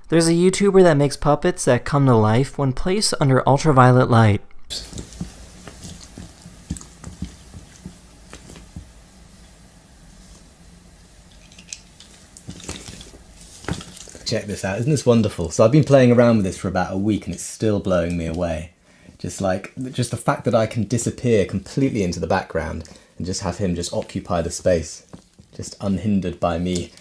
There's a YouTuber that makes puppets that come to life when placed under ultraviolet light. Check this out, isn't this wonderful? So I've been playing around with this for about a week and it's still blowing me away. Just the fact that I can disappear completely into the background and just have him just occupy the space, just unhindered by me.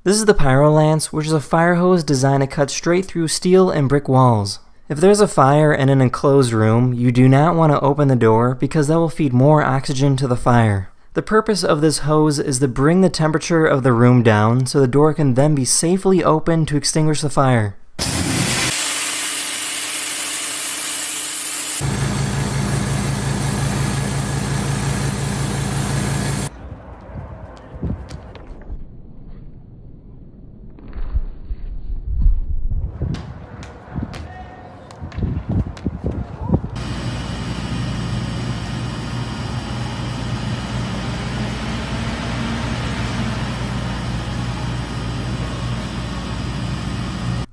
This is the Pyrolance, which is a fire hose designed to cut straight through steel and brick walls. If there's a fire in an enclosed room, you do not want to open the door because that will feed more oxygen to the fire. The purpose of this hose is to bring the temperature of the room down so the door can then be safely opened to extinguish the fire.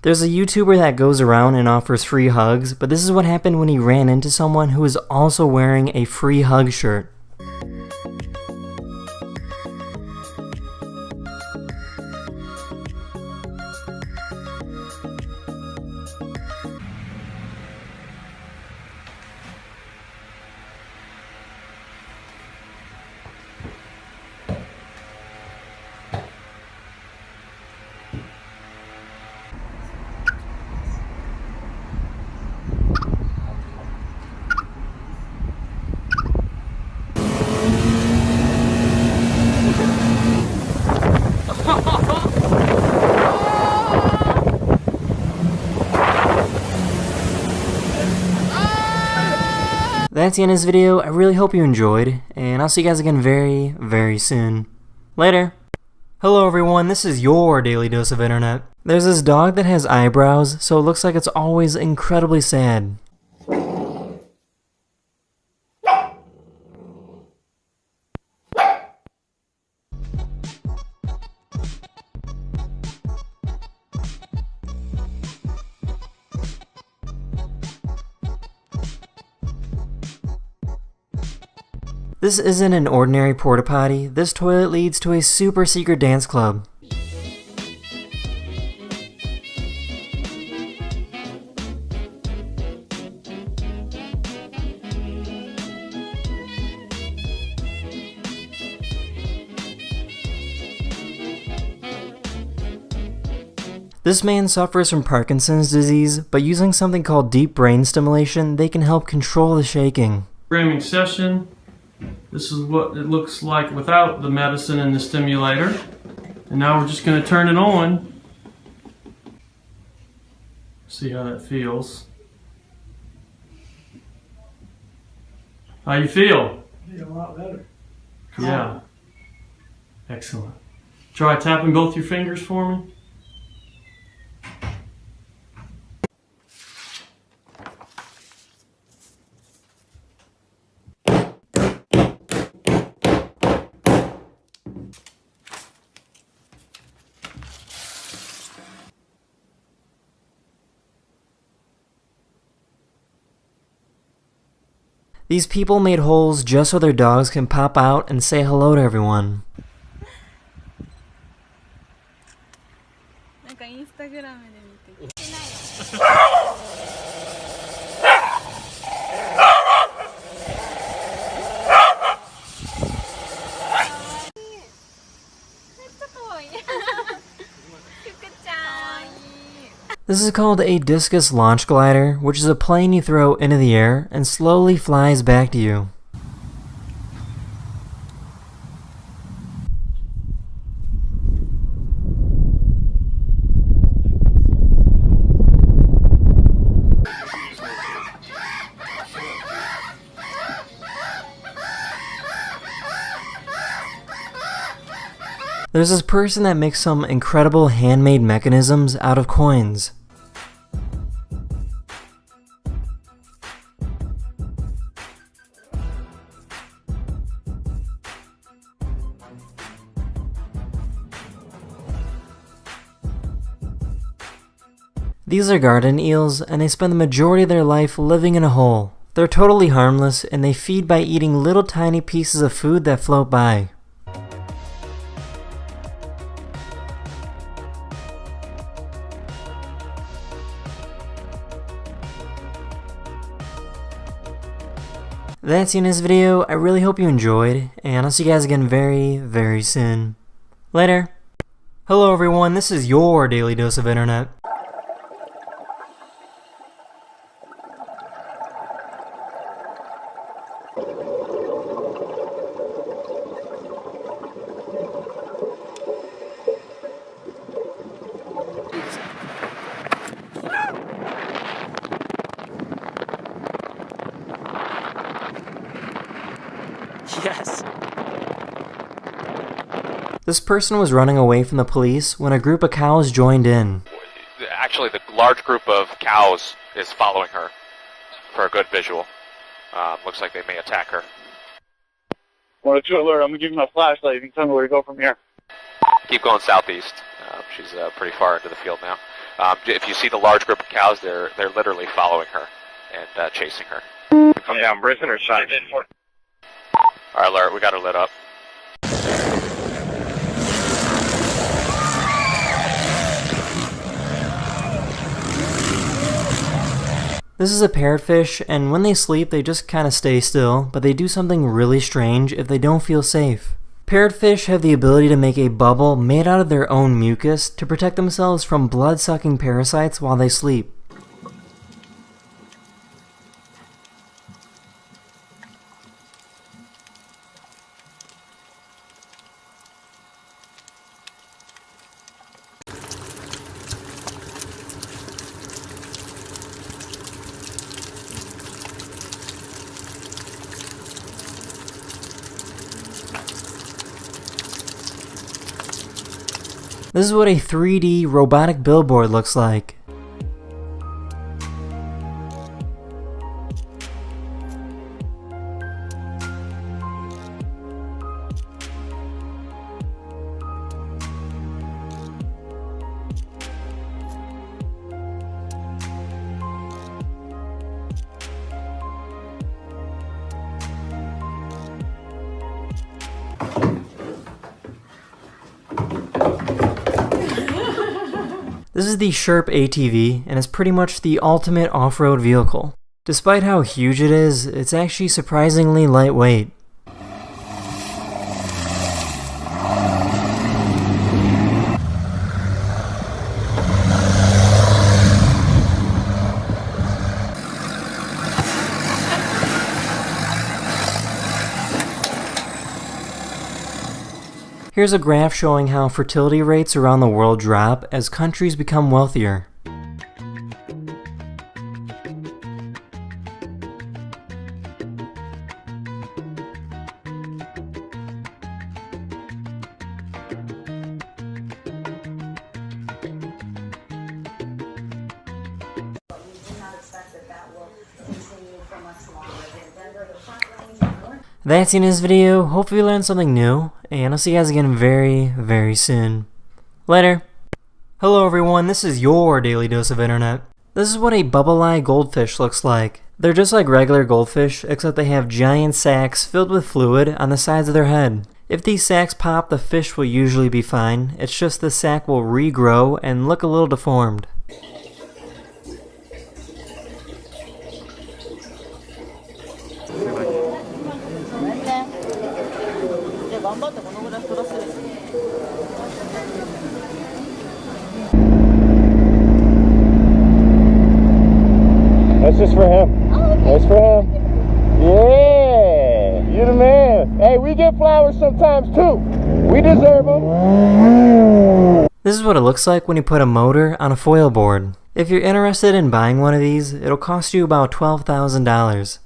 There's a YouTuber that goes around and offers free hugs, but this is what happened when he ran into someone who was also wearing a free hug shirt. That's the end of this video. I really hope you enjoyed, and I'll see you guys again very, very soon. Later. Hello everyone, this is your Daily Dose of Internet. There's this dog that has eyebrows, so it looks like it's always incredibly sad. This isn't an ordinary porta potty. This toilet leads to a super secret dance club. This man suffers from Parkinson's disease, but using something called deep brain stimulation, they can help control the shaking. Programming session. This is what it looks like without the medicine and the stimulator. And now we're just going to turn it on. See how that feels. How you feel? I feel a lot better. Yeah. Excellent. Try tapping both your fingers for me. These people made holes just so their dogs can pop out and say hello to everyone. This is called a discus launch glider, which is a plane you throw into the air and slowly flies back to you. There's this person that makes some incredible handmade mechanisms out of coins. These are garden eels, and they spend the majority of their life living in a hole. They're totally harmless, and they feed by eating little tiny pieces of food that float by. That's the end of this video. I really hope you enjoyed, and I'll see you guys again very, very soon. Later. Hello everyone, this is your Daily Dose of Internet. Yes. This person was running away from the police when a group of cows joined in. Actually, the large group of cows is following her for a good visual. Looks like they may attack her. 102 alert, I'm going to give you my flashlight. You can tell me where to go from here. Keep going southeast. She's pretty far into the field now. If you see the large group of cows, they're literally following her and chasing her. Come down, Brisbane or shot? Alright, alert, we got her lit up. This is a parrotfish, and when they sleep they just kinda stay still, but they do something really strange if they don't feel safe. Parrotfish have the ability to make a bubble made out of their own mucus to protect themselves from blood-sucking parasites while they sleep. This is what a 3D robotic billboard looks like. This is the Sherp ATV, and it's pretty much the ultimate off-road vehicle. Despite how huge it is, it's actually surprisingly lightweight. Here's a graph showing how fertility rates around the world drop as countries become wealthier. That's the end of this video. Hopefully you learned something new, and I'll see you guys again very, very soon. Later. Hello everyone, this is your Daily Dose of Internet. This is what a bubble-eye goldfish looks like. They're just like regular goldfish, except they have giant sacs filled with fluid on the sides of their head. If these sacs pop, the fish will usually be fine. It's just the sac will regrow and look a little deformed. That's just for him. That's for him. Yeah, you're the man. Hey, we get flowers sometimes too. We deserve them. This is what it looks like when you put a motor on a foil board. If you're interested in buying one of these, it'll cost you about $12,000.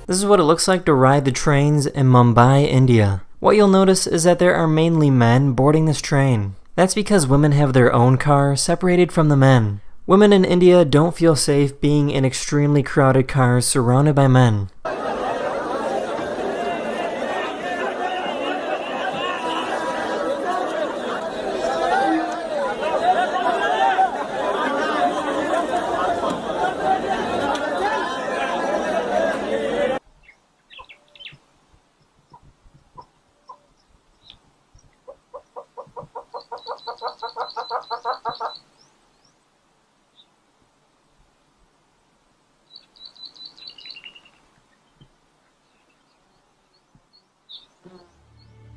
This is what it looks like to ride the trains in Mumbai, India. What you'll notice is that there are mainly men boarding this train. That's because women have their own car separated from the men. Women in India don't feel safe being in extremely crowded cars surrounded by men.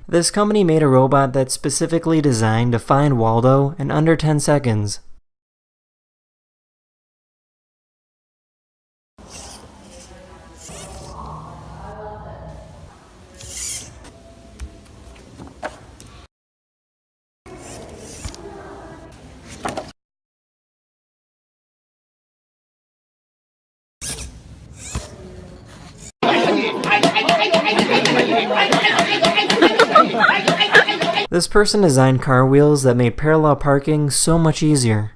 This company made a robot that's specifically designed to find Waldo in under 10 seconds. This person designed car wheels that made parallel parking so much easier.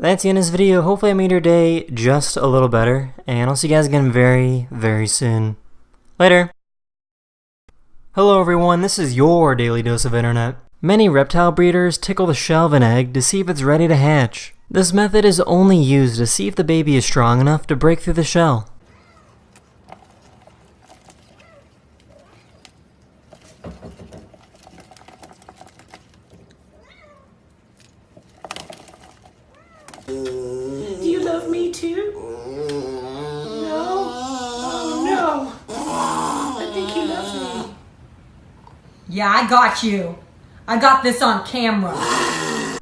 That's the end of this video. Hopefully I made your day just a little better, and I'll see you guys again very, very soon. Later. Hello everyone, this is your Daily Dose of Internet. Many reptile breeders tickle the shell of an egg to see if it's ready to hatch. This method is only used to see if the baby is strong enough to break through the shell. Do you love me too? No? Oh no! I think he loves me. Yeah, I got you. I got this on camera.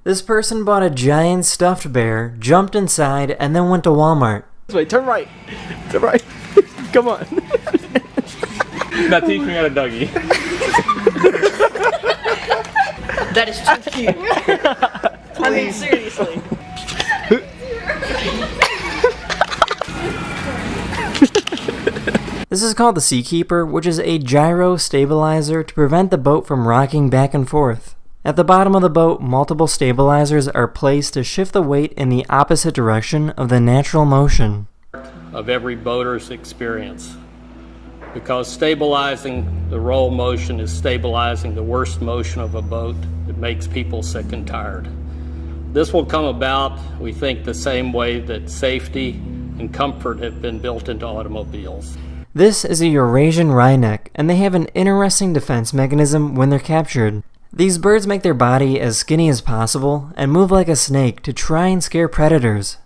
This person bought a giant stuffed bear, jumped inside, and then went to Walmart. Wait, turn right. Turn right. Come on. Not teaching at a doggy. That is too cute. I mean, seriously. This is called the Seakeeper, which is a gyro stabilizer to prevent the boat from rocking back and forth. At the bottom of the boat, multiple stabilizers are placed to shift the weight in the opposite direction of the natural motion. Of every boater's experience. Because stabilizing the roll motion is stabilizing the worst motion of a boat that makes people sick and tired. This will come about, we think, the same way that safety and comfort have been built into automobiles. This is a Eurasian wryneck, and they have an interesting defense mechanism when they're captured. These birds make their body as skinny as possible and move like a snake to try and scare predators.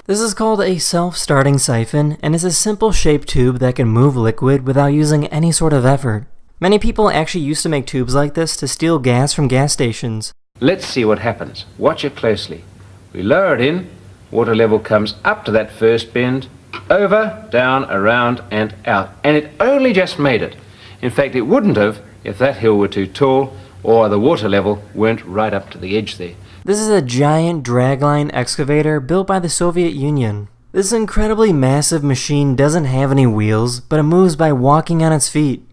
This is called a self-starting siphon, and is a simple shaped tube that can move liquid without using any sort of effort. Many people actually used to make tubes like this to steal gas from gas stations. Let's see what happens. Watch it closely. We lower it in, water level comes up to that first bend, over, down, around, and out. And it only just made it. In fact, it wouldn't have if that hill were too tall or the water level weren't right up to the edge there. This is a giant dragline excavator built by the Soviet Union. This incredibly massive machine doesn't have any wheels, but it moves by walking on its feet.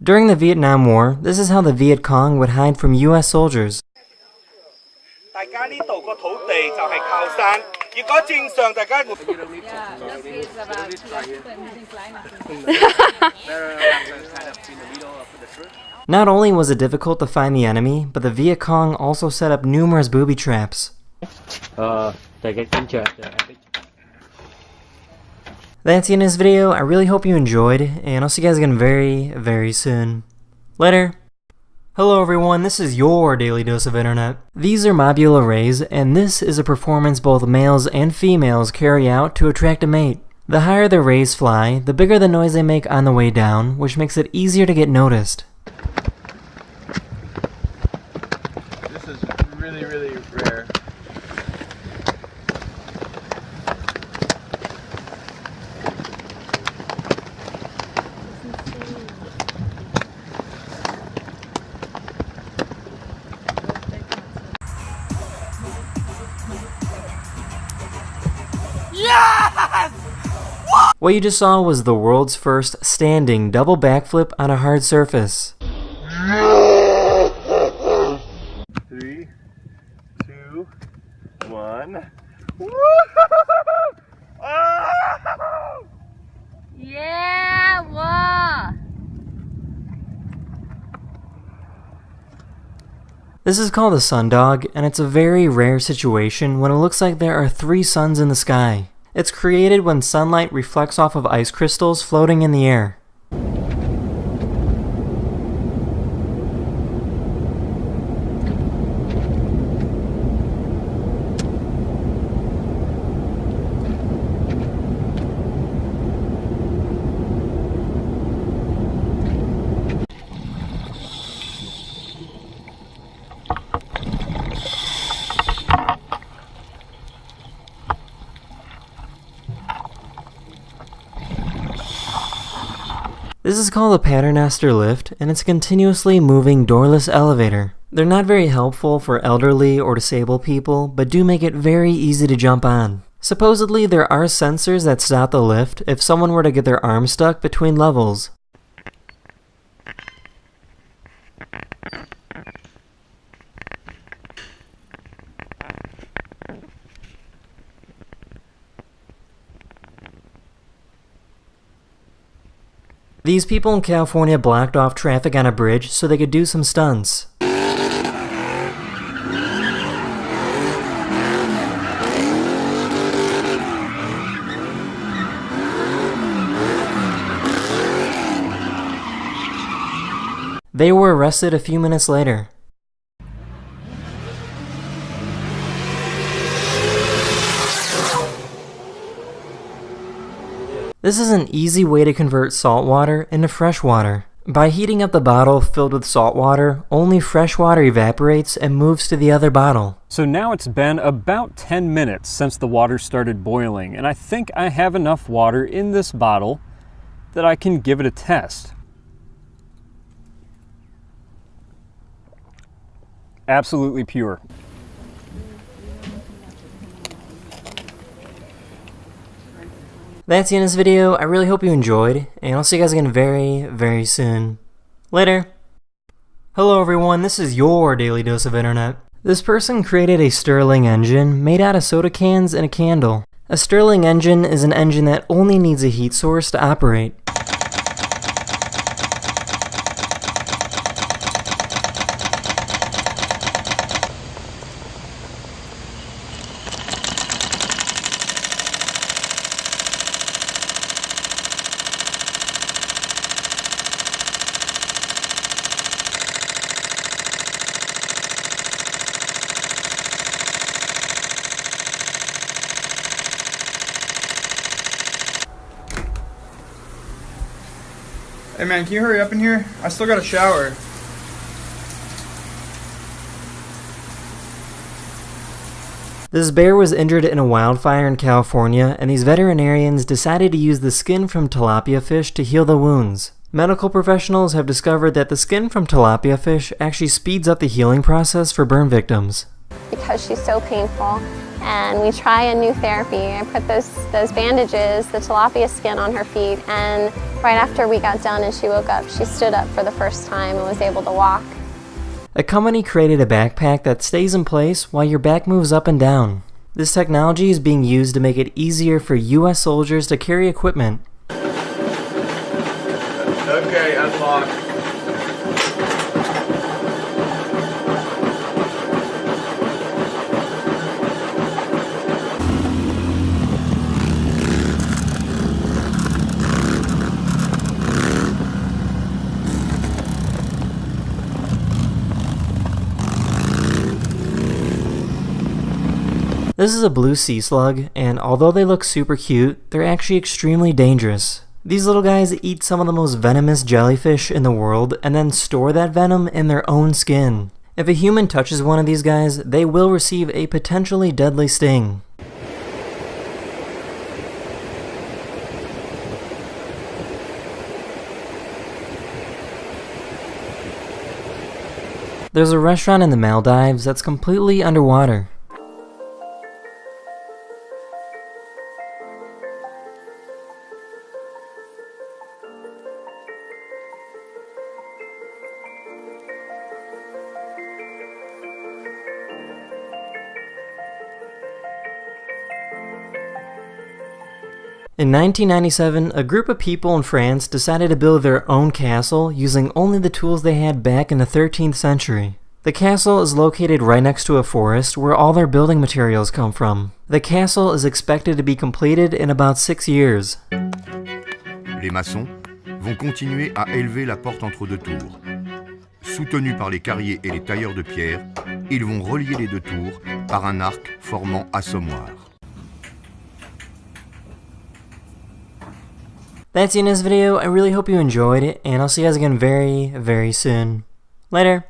During the Vietnam War, this is how the Viet Cong would hide from US soldiers. Not only was it difficult to find the enemy, but the Viet Cong also set up numerous booby traps. That's the end of this video. I really hope you enjoyed, and I'll see you guys again very, very soon. Later. Hello everyone, this is your Daily Dose of Internet. These are mobule arrays, and this is a performance both males and females carry out to attract a mate. The higher the rays fly, the bigger the noise they make on the way down, which makes it easier to get noticed. This is really, really rare. Yes! What you just saw was the world's first standing double backflip on a hard surface. 3, 2, 1. Yeah, wow. This is called a sundog, and it's a very rare situation when it looks like there are 3 suns in the sky. It's created when sunlight reflects off of ice crystals floating in the air. This is called a Paternoster lift, and it's a continuously moving doorless elevator. They're not very helpful for elderly or disabled people, but do make it very easy to jump on. Supposedly, there are sensors that stop the lift if someone were to get their arm stuck between levels. These people in California blocked off traffic on a bridge so they could do some stunts. They were arrested a few minutes later. This is an easy way to convert salt water into fresh water. By heating up the bottle filled with salt water, only fresh water evaporates and moves to the other bottle. So now it's been about 10 minutes since the water started boiling, and I think I have enough water in this bottle that I can give it a test. Absolutely pure. That's the end of this video. I really hope you enjoyed, and I'll see you guys again very, very soon. Later. Hello everyone, this is your Daily Dose of Internet. This person created a Stirling engine made out of soda cans and a candle. A Stirling engine is an engine that only needs a heat source to operate. Hey man, can you hurry up in here? I still got a shower. This bear was injured in a wildfire in California, and these veterinarians decided to use the skin from tilapia fish to heal the wounds. Medical professionals have discovered that the skin from tilapia fish actually speeds up the healing process for burn victims. Because she's so painful, and we try a new therapy. I put those bandages, the tilapia skin on her feet, and right after we got done and she woke up, she stood up for the first time and was able to walk. A company created a backpack that stays in place while your back moves up and down. This technology is being used to make it easier for US soldiers to carry equipment. Okay, unlock. This is a blue sea slug, and although they look super cute, they're actually extremely dangerous. These little guys eat some of the most venomous jellyfish in the world and then store that venom in their own skin. If a human touches one of these guys, they will receive a potentially deadly sting. There's a restaurant in the Maldives that's completely underwater. In 1997, a group of people in France decided to build their own castle using only the tools they had back in the 13th century. The castle is located right next to a forest where all their building materials come from. The castle is expected to be completed in about 6 years. Les maçons vont continuer à élever la porte entre deux tours. Soutenus par les carriers et les tailleurs de pierre, ils vont relier les deux tours par un arc formant assommoir. That's the end of this video. I really hope you enjoyed it, and I'll see you guys again very, very soon. Later.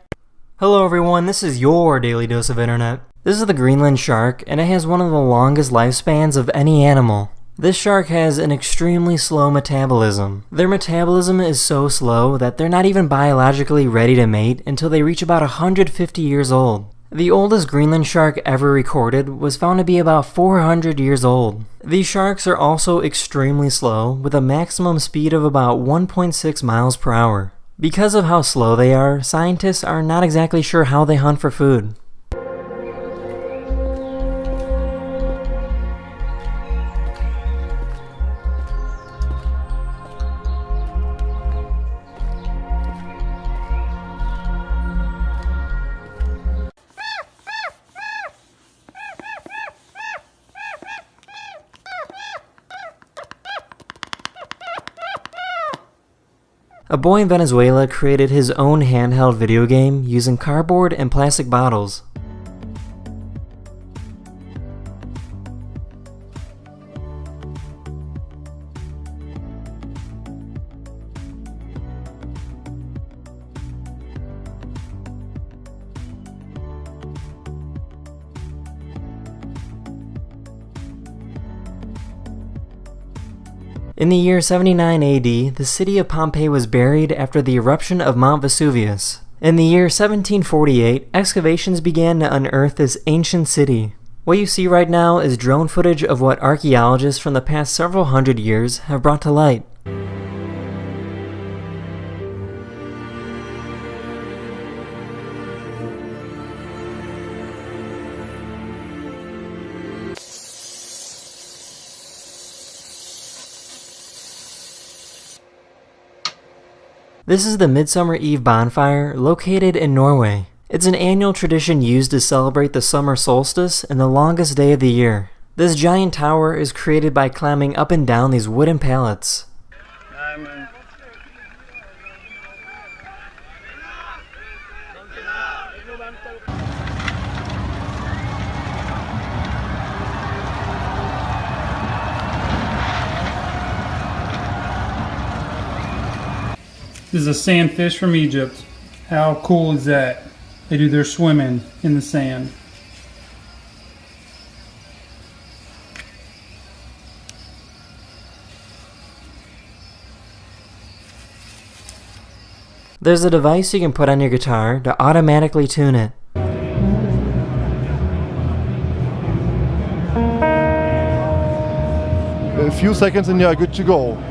Hello everyone, this is your Daily Dose of Internet. This is the Greenland shark, and it has one of the longest lifespans of any animal. This shark has an extremely slow metabolism. Their metabolism is so slow that they're not even biologically ready to mate until they reach about 150 years old. The oldest Greenland shark ever recorded was found to be about 400 years old. These sharks are also extremely slow, with a maximum speed of about 1.6 miles per hour. Because of how slow they are, scientists are not exactly sure how they hunt for food. A boy in Venezuela created his own handheld video game using cardboard and plastic bottles. In the year 79 AD, the city of Pompeii was buried after the eruption of Mount Vesuvius. In the year 1748, excavations began to unearth this ancient city. What you see right now is drone footage of what archaeologists from the past several hundred years have brought to light. This is the Midsummer Eve bonfire located in Norway. It's an annual tradition used to celebrate the summer solstice and the longest day of the year. This giant tower is created by climbing up and down these wooden pallets. This is a sandfish from Egypt. How cool is that? They do their swimming in the sand. There's a device you can put on your guitar to automatically tune it. A few seconds and you're good to go.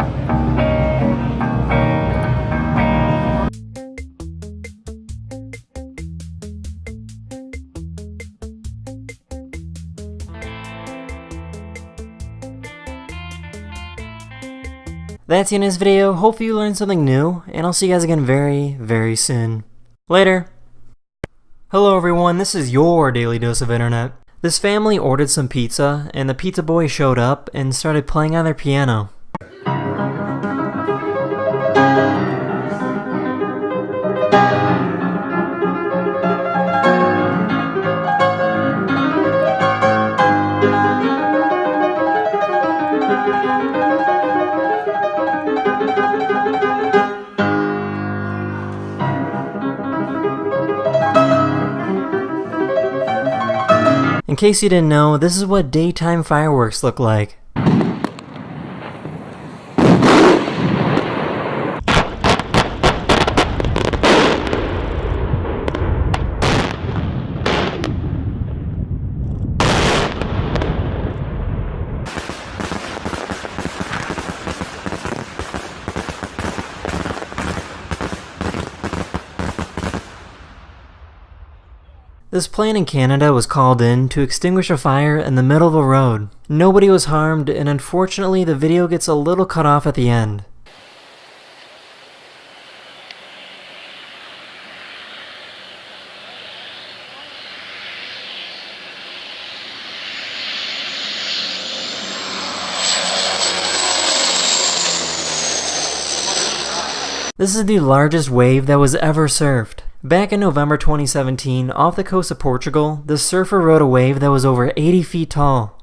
That's the end of this video. Hopefully you learned something new, and I'll see you guys again very, very soon. Later! Hello everyone, this is your Daily Dose of Internet. This family ordered some pizza, and the pizza boy showed up and started playing on their piano. In case you didn't know, this is what daytime fireworks look like. This plane in Canada was called in to extinguish a fire in the middle of a road. Nobody was harmed, and unfortunately the video gets a little cut off at the end. This is the largest wave that was ever surfed. Back in November 2017, off the coast of Portugal, the surfer rode a wave that was over 80 feet tall.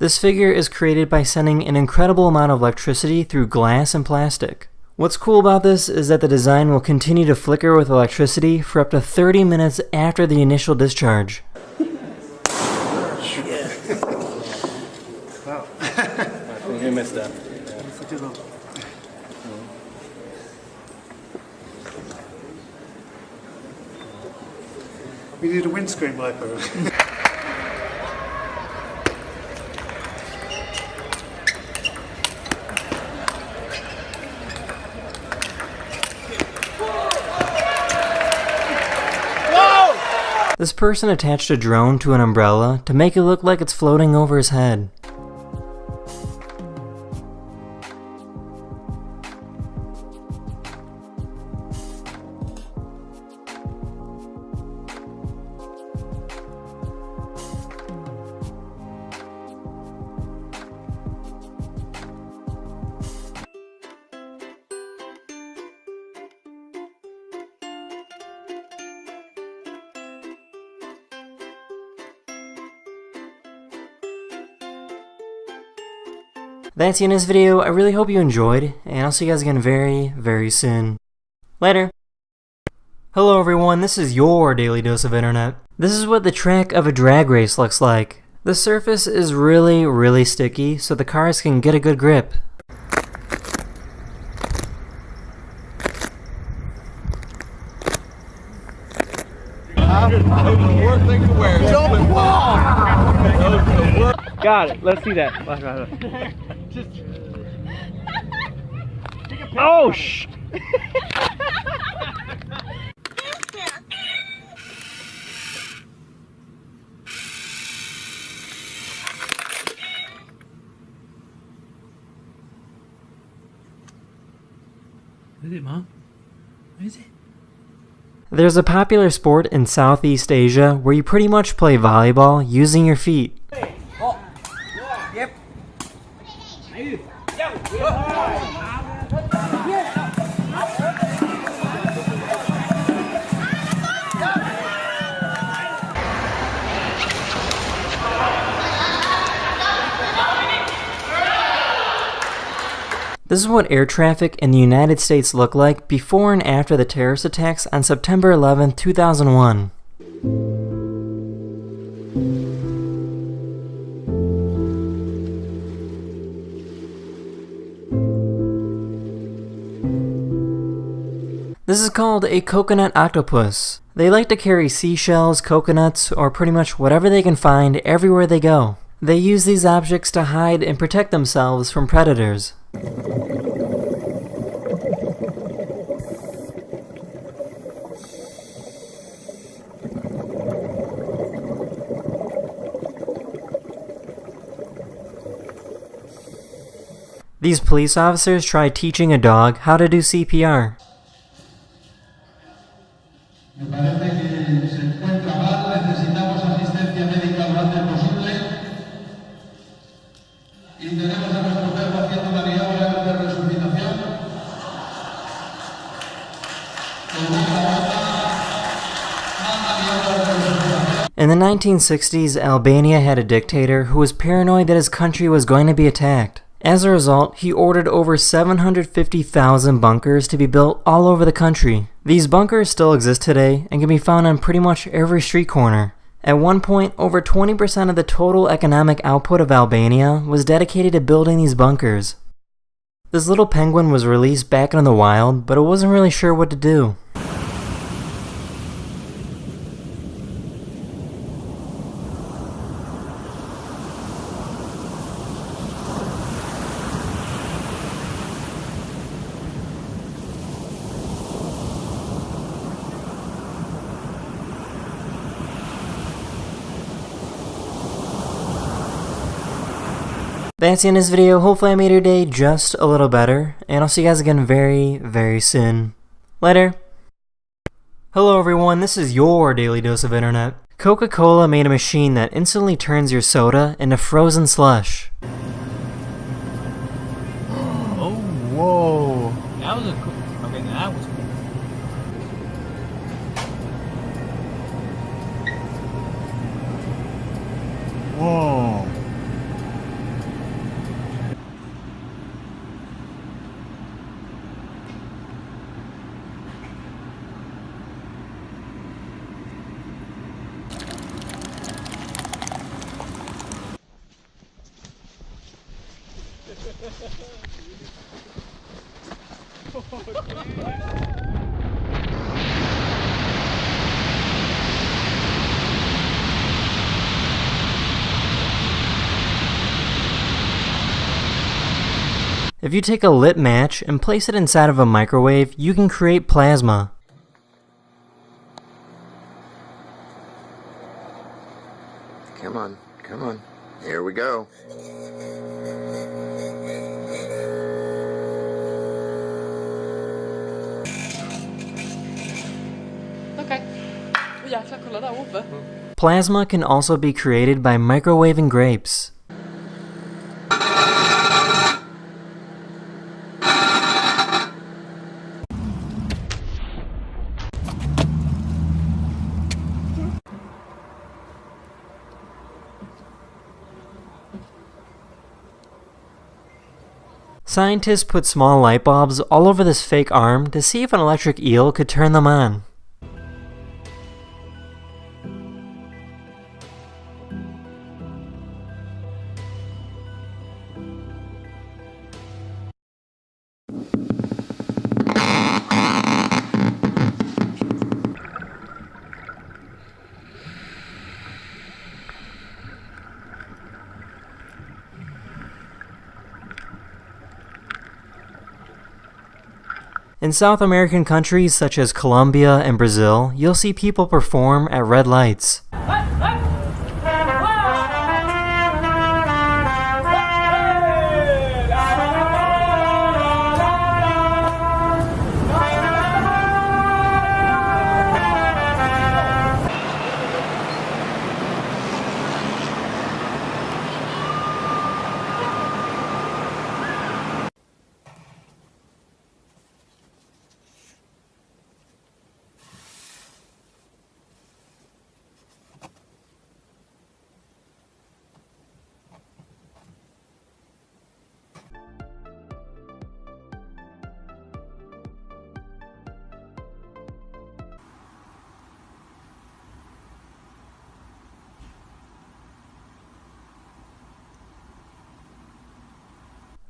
This figure is created by sending an incredible amount of electricity through glass and plastic. What's cool about this is that the design will continue to flicker with electricity for up to 30 minutes after the initial discharge. Wow. I think you missed that. We need a windscreen wiper. This person attached a drone to an umbrella to make it look like it's floating over his head. That's the end of this video. I really hope you enjoyed, and I'll see you guys again very, very soon. Later. Hello everyone, this is your Daily Dose of Internet. This is what the track of a drag race looks like. The surface is really, really sticky, so the cars can get a good grip. Got it. Let's see that. Oh, shh. What is it, Mom? What is it? There's a popular sport in Southeast Asia where you pretty much play volleyball using your feet. Yep. This is what air traffic in the United States looked like before and after the terrorist attacks on September 11, 2001. This is called a coconut octopus. They like to carry seashells, coconuts, or pretty much whatever they can find everywhere they go. They use these objects to hide and protect themselves from predators. These police officers tried teaching a dog how to do CPR. In the 1960s, Albania had a dictator who was paranoid that his country was going to be attacked. As a result, he ordered over 750,000 bunkers to be built all over the country. These bunkers still exist today and can be found on pretty much every street corner. At one point, over 20% of the total economic output of Albania was dedicated to building these bunkers. This little penguin was released back into the wild, but it wasn't really sure what to do. That's the end of this video. Hopefully I made your day just a little better, and I'll see you guys again very, very soon. Later. Hello everyone, this is your Daily Dose of Internet. Coca-Cola made a machine that instantly turns your soda into frozen slush. Oh, whoa. That was a cool. Okay, that was cool. Whoa. If you take a lit match and place it inside of a microwave, you can create plasma. Come on, come on. Here we go. Okej. Och jäklar, kolla där uppe. Plasma can also be created by microwaving grapes. Scientists put small light bulbs all over this fake arm to see if an electric eel could turn them on. In South American countries such as Colombia and Brazil, you'll see people perform at red lights.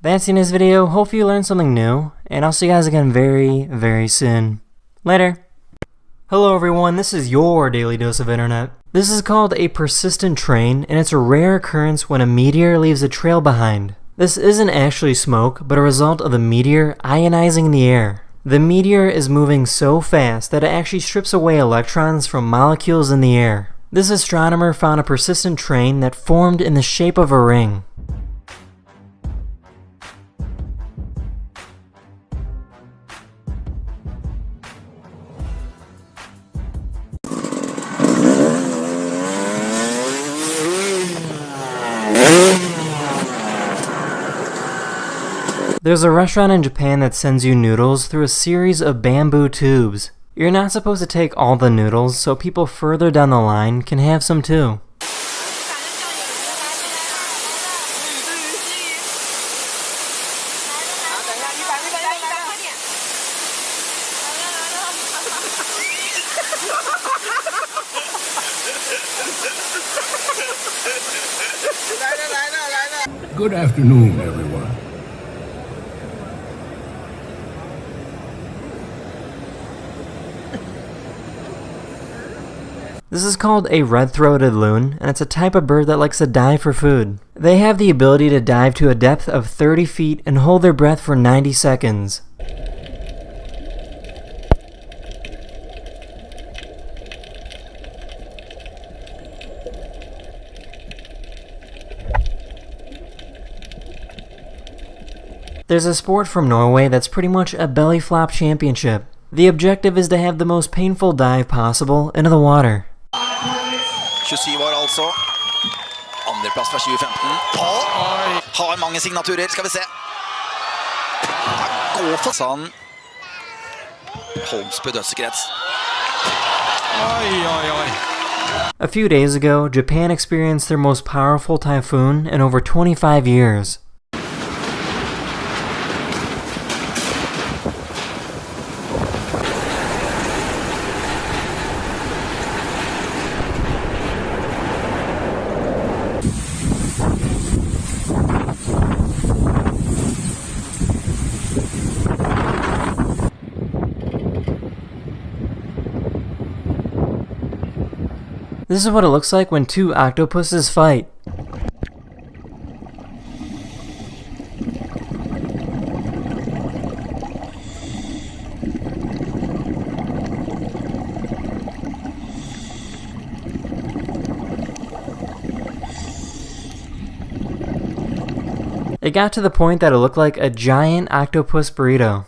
That's the end of this video. Hopefully you learned something new, and I'll see you guys again very, very soon. Later. Hello everyone, this is your Daily Dose of Internet. This is called a persistent train, and it's a rare occurrence when a meteor leaves a trail behind. This isn't actually smoke, but a result of the meteor ionizing the air. The meteor is moving so fast that it actually strips away electrons from molecules in the air. This astronomer found a persistent train that formed in the shape of a ring. There's a restaurant in Japan that sends you noodles through a series of bamboo tubes. You're not supposed to take all the noodles, so people further down the line can have some too. Good afternoon, everyone. This is called a red-throated loon, and it's a type of bird that likes to dive for food. They have the ability to dive to a depth of 30 feet and hold their breath for 90 seconds. There's a sport from Norway that's pretty much a belly flop championship. The objective is to have the most painful dive possible into the water. 27 år altså. Andreplass fra 2015. Har mange signaturer, skal vi se. Gå for sånn. Holmsbø dødskrets. A few days ago, Japan experienced their most powerful typhoon in over 25 years. This is what it looks like when two octopuses fight. It got to the point that it looked like a giant octopus burrito.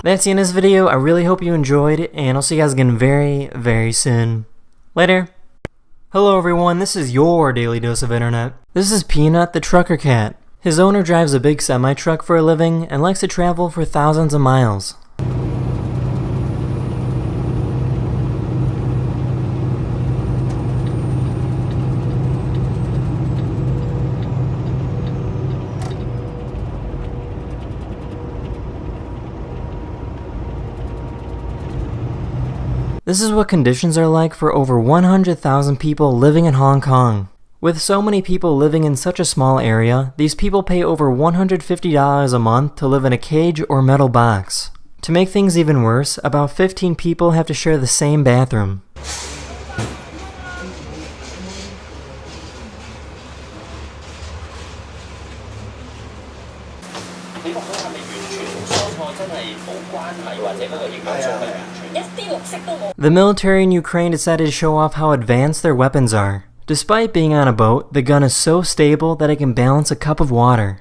That's the end of this video. I really hope you enjoyed it, and I'll see you guys again very, very soon. Later. Hello everyone, this is your Daily Dose of Internet. This is Peanut the Trucker Cat. His owner drives a big semi-truck for a living and likes to travel for thousands of miles. This is what conditions are like for over 100,000 people living in Hong Kong. With so many people living in such a small area, these people pay over $150 a month to live in a cage or metal box. To make things even worse, about 15 people have to share the same bathroom. The military in Ukraine decided to show off how advanced their weapons are. Despite being on a boat, the gun is so stable that it can balance a cup of water.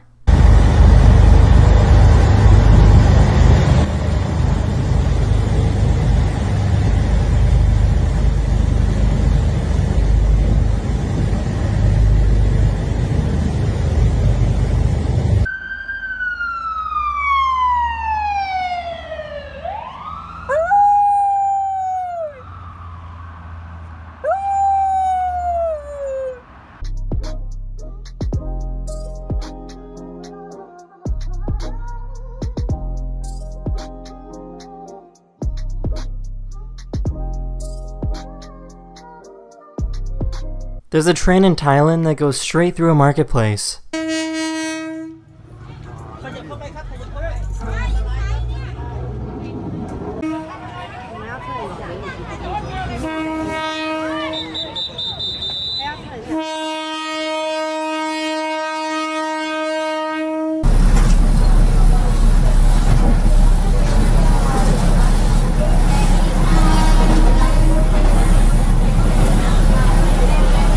There's a train in Thailand that goes straight through a marketplace.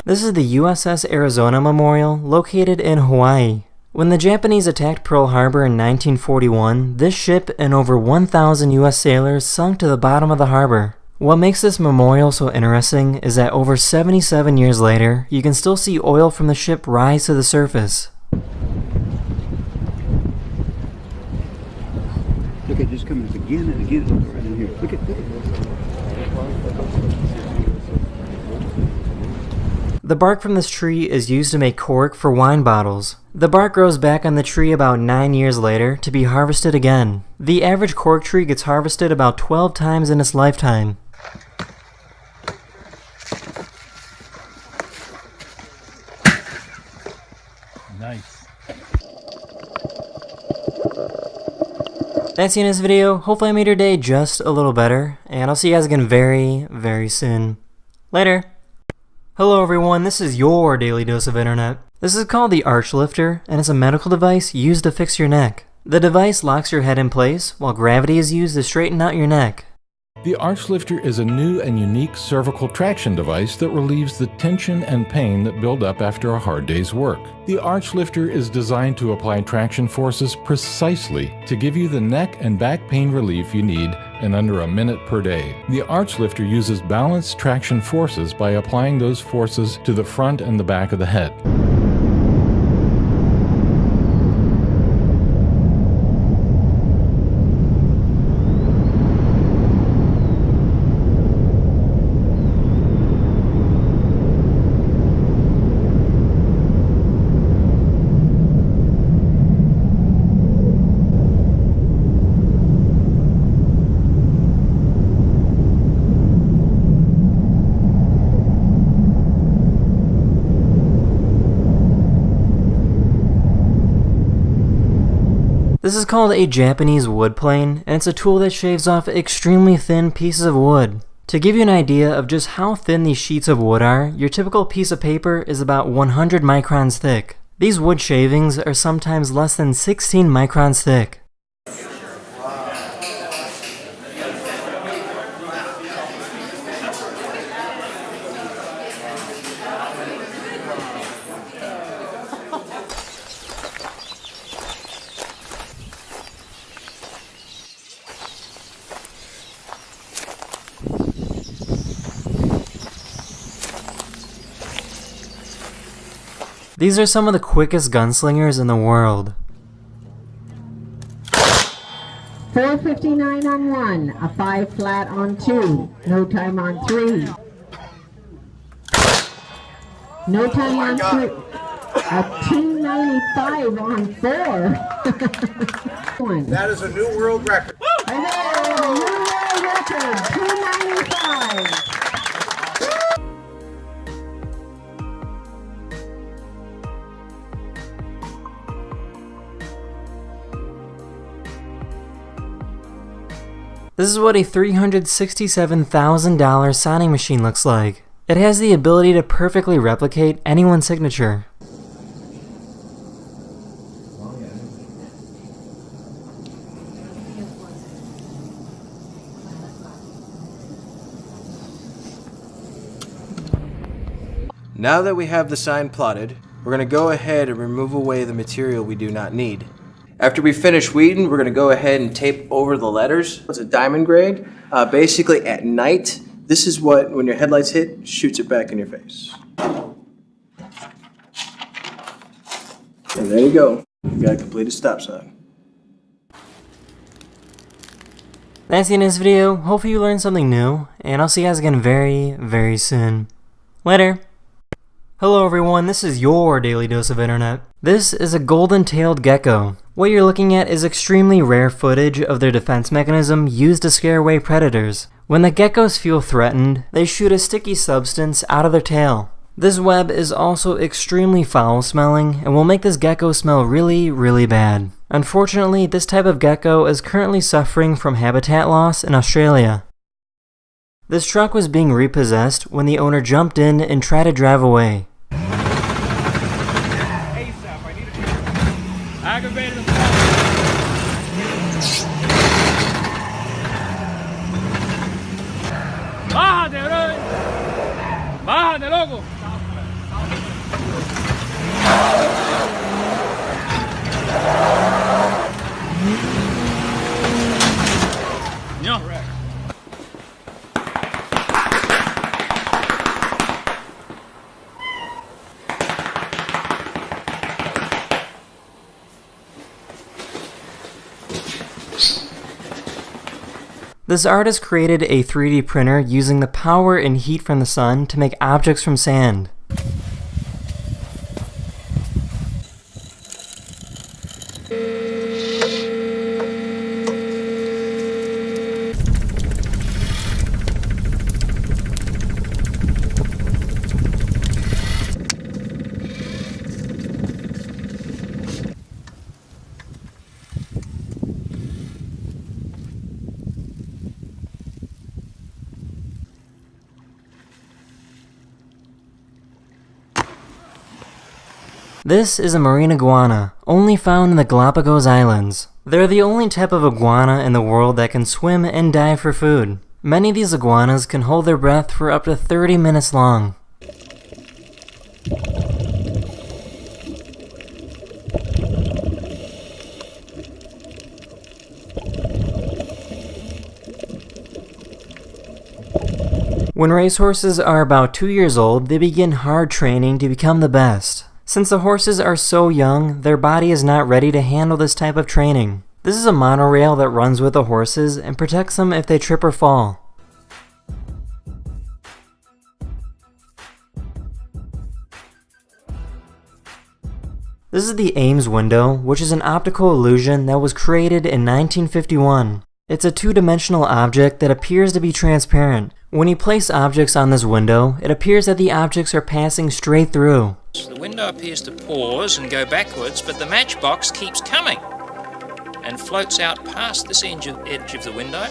This is the USS Arizona Memorial, located in Hawaii. When the Japanese attacked Pearl Harbor in 1941, this ship and over 1,000 US sailors sunk to the bottom of the harbor. What makes this memorial so interesting is that over 77 years later, you can still see oil from the ship rise to the surface. Look at this coming again and again right in here. Look at this. The bark from this tree is used to make cork for wine bottles. The bark grows back on the tree about 9 years later to be harvested again. The average cork tree gets harvested about 12 times in its lifetime. Nice. That's the end of this video. Hopefully I made your day just a little better, and I'll see you guys again very, very soon. Later. Hello everyone, this is your Daily Dose of Internet. This is called the Arch Lifter, and it's a medical device used to fix your neck. The device locks your head in place, while gravity is used to straighten out your neck. The Arch Lifter is a new and unique cervical traction device that relieves the tension and pain that build up after a hard day's work. The Arch Lifter is designed to apply traction forces precisely to give you the neck and back pain relief you need in under a minute per day. The Arch Lifter uses balanced traction forces by applying those forces to the front and the back of the head. This is called a Japanese wood plane, and it's a tool that shaves off extremely thin pieces of wood. To give you an idea of just how thin these sheets of wood are, your typical piece of paper is about 100 microns thick. These wood shavings are sometimes less than 16 microns thick. These are some of the quickest gunslingers in the world. 4:59 on 1, a 5 flat on 2, no time on 3. No time on 3. A 2:95 on 4. That is a new world record. And there, the new world record, 2:95. This is what a $367,000 signing machine looks like. It has the ability to perfectly replicate anyone's signature. Now that we have the sign plotted, we're going to go ahead and remove away the material we do not need. After we finish weeding, we're going to go ahead and tape over the letters. It's a diamond grade. Basically, at night, this is what, when your headlights hit, shoots it back in your face. And there you go. You got a completed stop sign. That's the end of this video. Hopefully you learned something new, and I'll see you guys again very, very soon. Later. Hello everyone, this is your Daily Dose of Internet. This is a golden-tailed gecko. What you're looking at is extremely rare footage of their defense mechanism used to scare away predators. When the geckos feel threatened, they shoot a sticky substance out of their tail. This web is also extremely foul-smelling and will make this gecko smell really, really bad. Unfortunately, this type of gecko is currently suffering from habitat loss in Australia. This truck was being repossessed when the owner jumped in and tried to drive away. Aggravated Bájate, loco. No. This artist created a 3D printer using the power and heat from the sun to make objects from sand. This is a marine iguana, only found in the Galapagos Islands. They're the only type of iguana in the world that can swim and dive for food. Many of these iguanas can hold their breath for up to 30 minutes long. When racehorses are about 2 years old, they begin hard training to become the best. Since the horses are so young, their body is not ready to handle this type of training. This is a monorail that runs with the horses and protects them if they trip or fall. This is the Ames window, which is an optical illusion that was created in 1951. It's a two-dimensional object that appears to be transparent. When you place objects on this window, it appears that the objects are passing straight through. The window appears to pause and go backwards, but the matchbox keeps coming. and floats out past this edge of the window.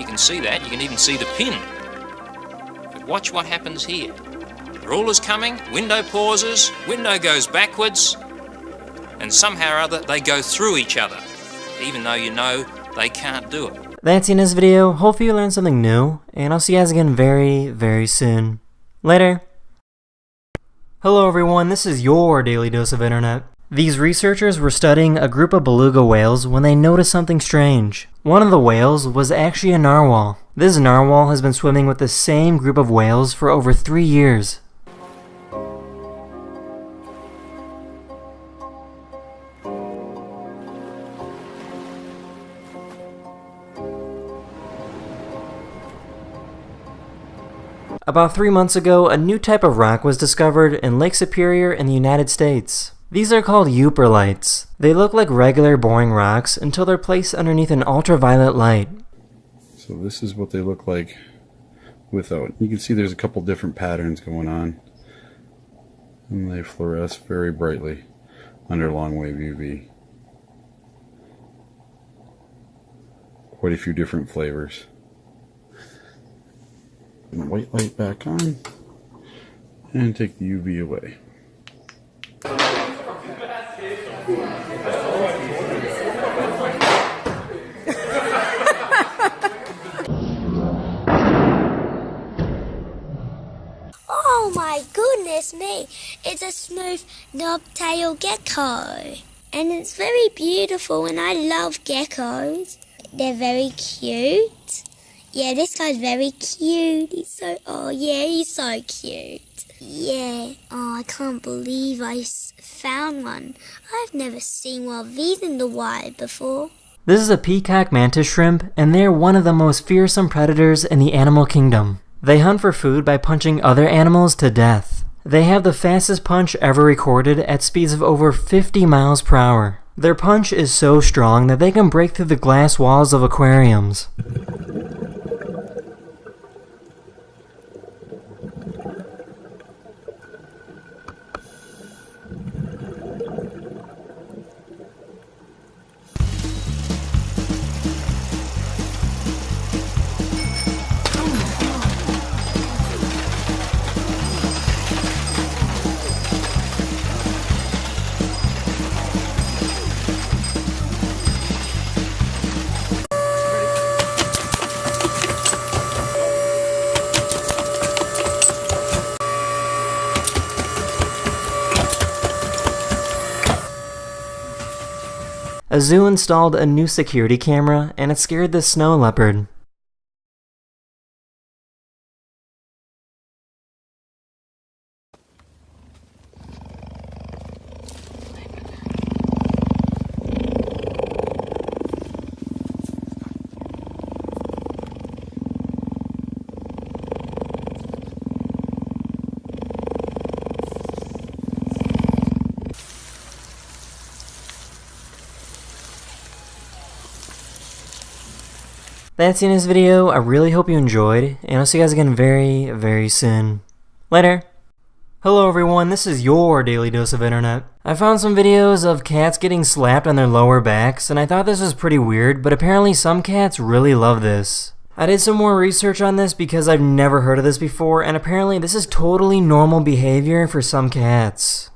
You can see that, you can even see the pin. But watch what happens here. Ruler's coming, window pauses, window goes backwards, and somehow or other they go through each other, even though you know they can't do it. That's the end of this video. Hopefully you learned something new, and I'll see you guys again very, very soon. Later. Hello everyone, this is your Daily Dose of Internet. These researchers were studying a group of beluga whales when they noticed something strange. One of the whales was actually a narwhal. This narwhal has been swimming with the same group of whales for over 3 years. About 3 months ago, a new type of rock was discovered in Lake Superior in the United States. These are called euperlites. They look like regular boring rocks until they're placed underneath an ultraviolet light. So this is what they look like without. You can see there's a couple different patterns going on. And they fluoresce very brightly under long wave UV. Quite a few different flavors. And the white light back on and take the UV away. Oh my goodness me, it's a smooth knob-tail gecko. And it's very beautiful and I love geckos. They're very cute. Yeah, this guy's very cute. He's so cute. Yeah. Oh, I can't believe I found one. I've never seen one of these in the wild before. This is a peacock mantis shrimp, and they're one of the most fearsome predators in the animal kingdom. They hunt for food by punching other animals to death. They have the fastest punch ever recorded at speeds of over 50 miles per hour. Their punch is so strong that they can break through the glass walls of aquariums. A zoo installed a new security camera, and it scared the snow leopard. That's the end of this video. I really hope you enjoyed, and I'll see you guys again very, very soon. Later. Hello everyone, this is your Daily Dose of Internet. I found some videos of cats getting slapped on their lower backs, and I thought this was pretty weird, but apparently some cats really love this. I did some more research on this because I've never heard of this before, and apparently this is totally normal behavior for some cats.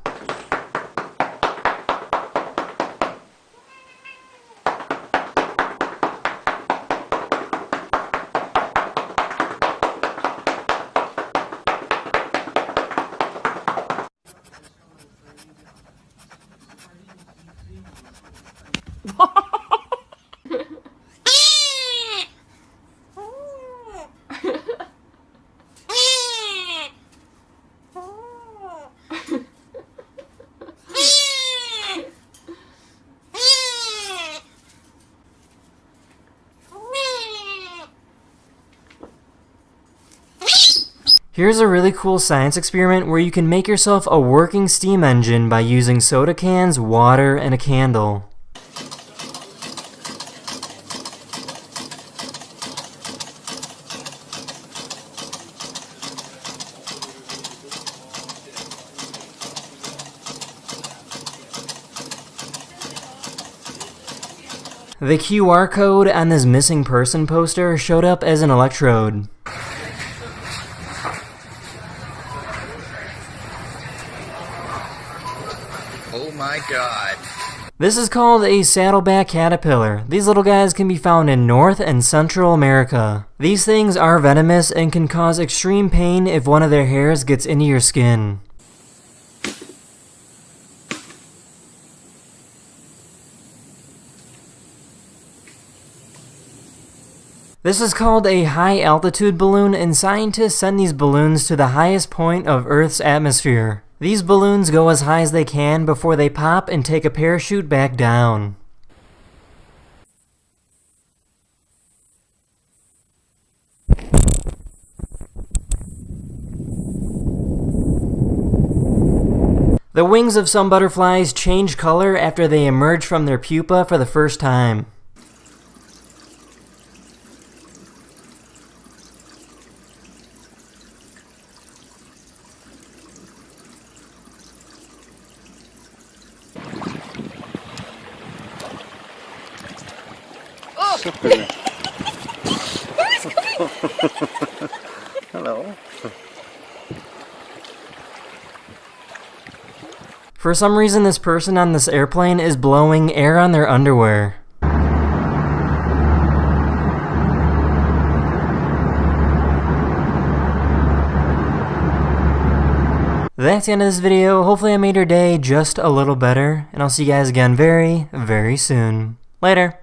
Here's a really cool science experiment where you can make yourself a working steam engine by using soda cans, water, and a candle. The QR code on this missing person poster showed up as an electrode. Oh my god. This is called a saddleback caterpillar. These little guys can be found in North and Central America. These things are venomous and can cause extreme pain if one of their hairs gets into your skin. This is called a high-altitude balloon, and scientists send these balloons to the highest point of Earth's atmosphere. These balloons go as high as they can before they pop and take a parachute back down. The wings of some butterflies change color after they emerge from their pupa for the first time. Hello. For some reason, this person on this airplane is blowing air on their underwear. That's the end of this video. Hopefully I made your day just a little better, and I'll see you guys again very, very soon. Later.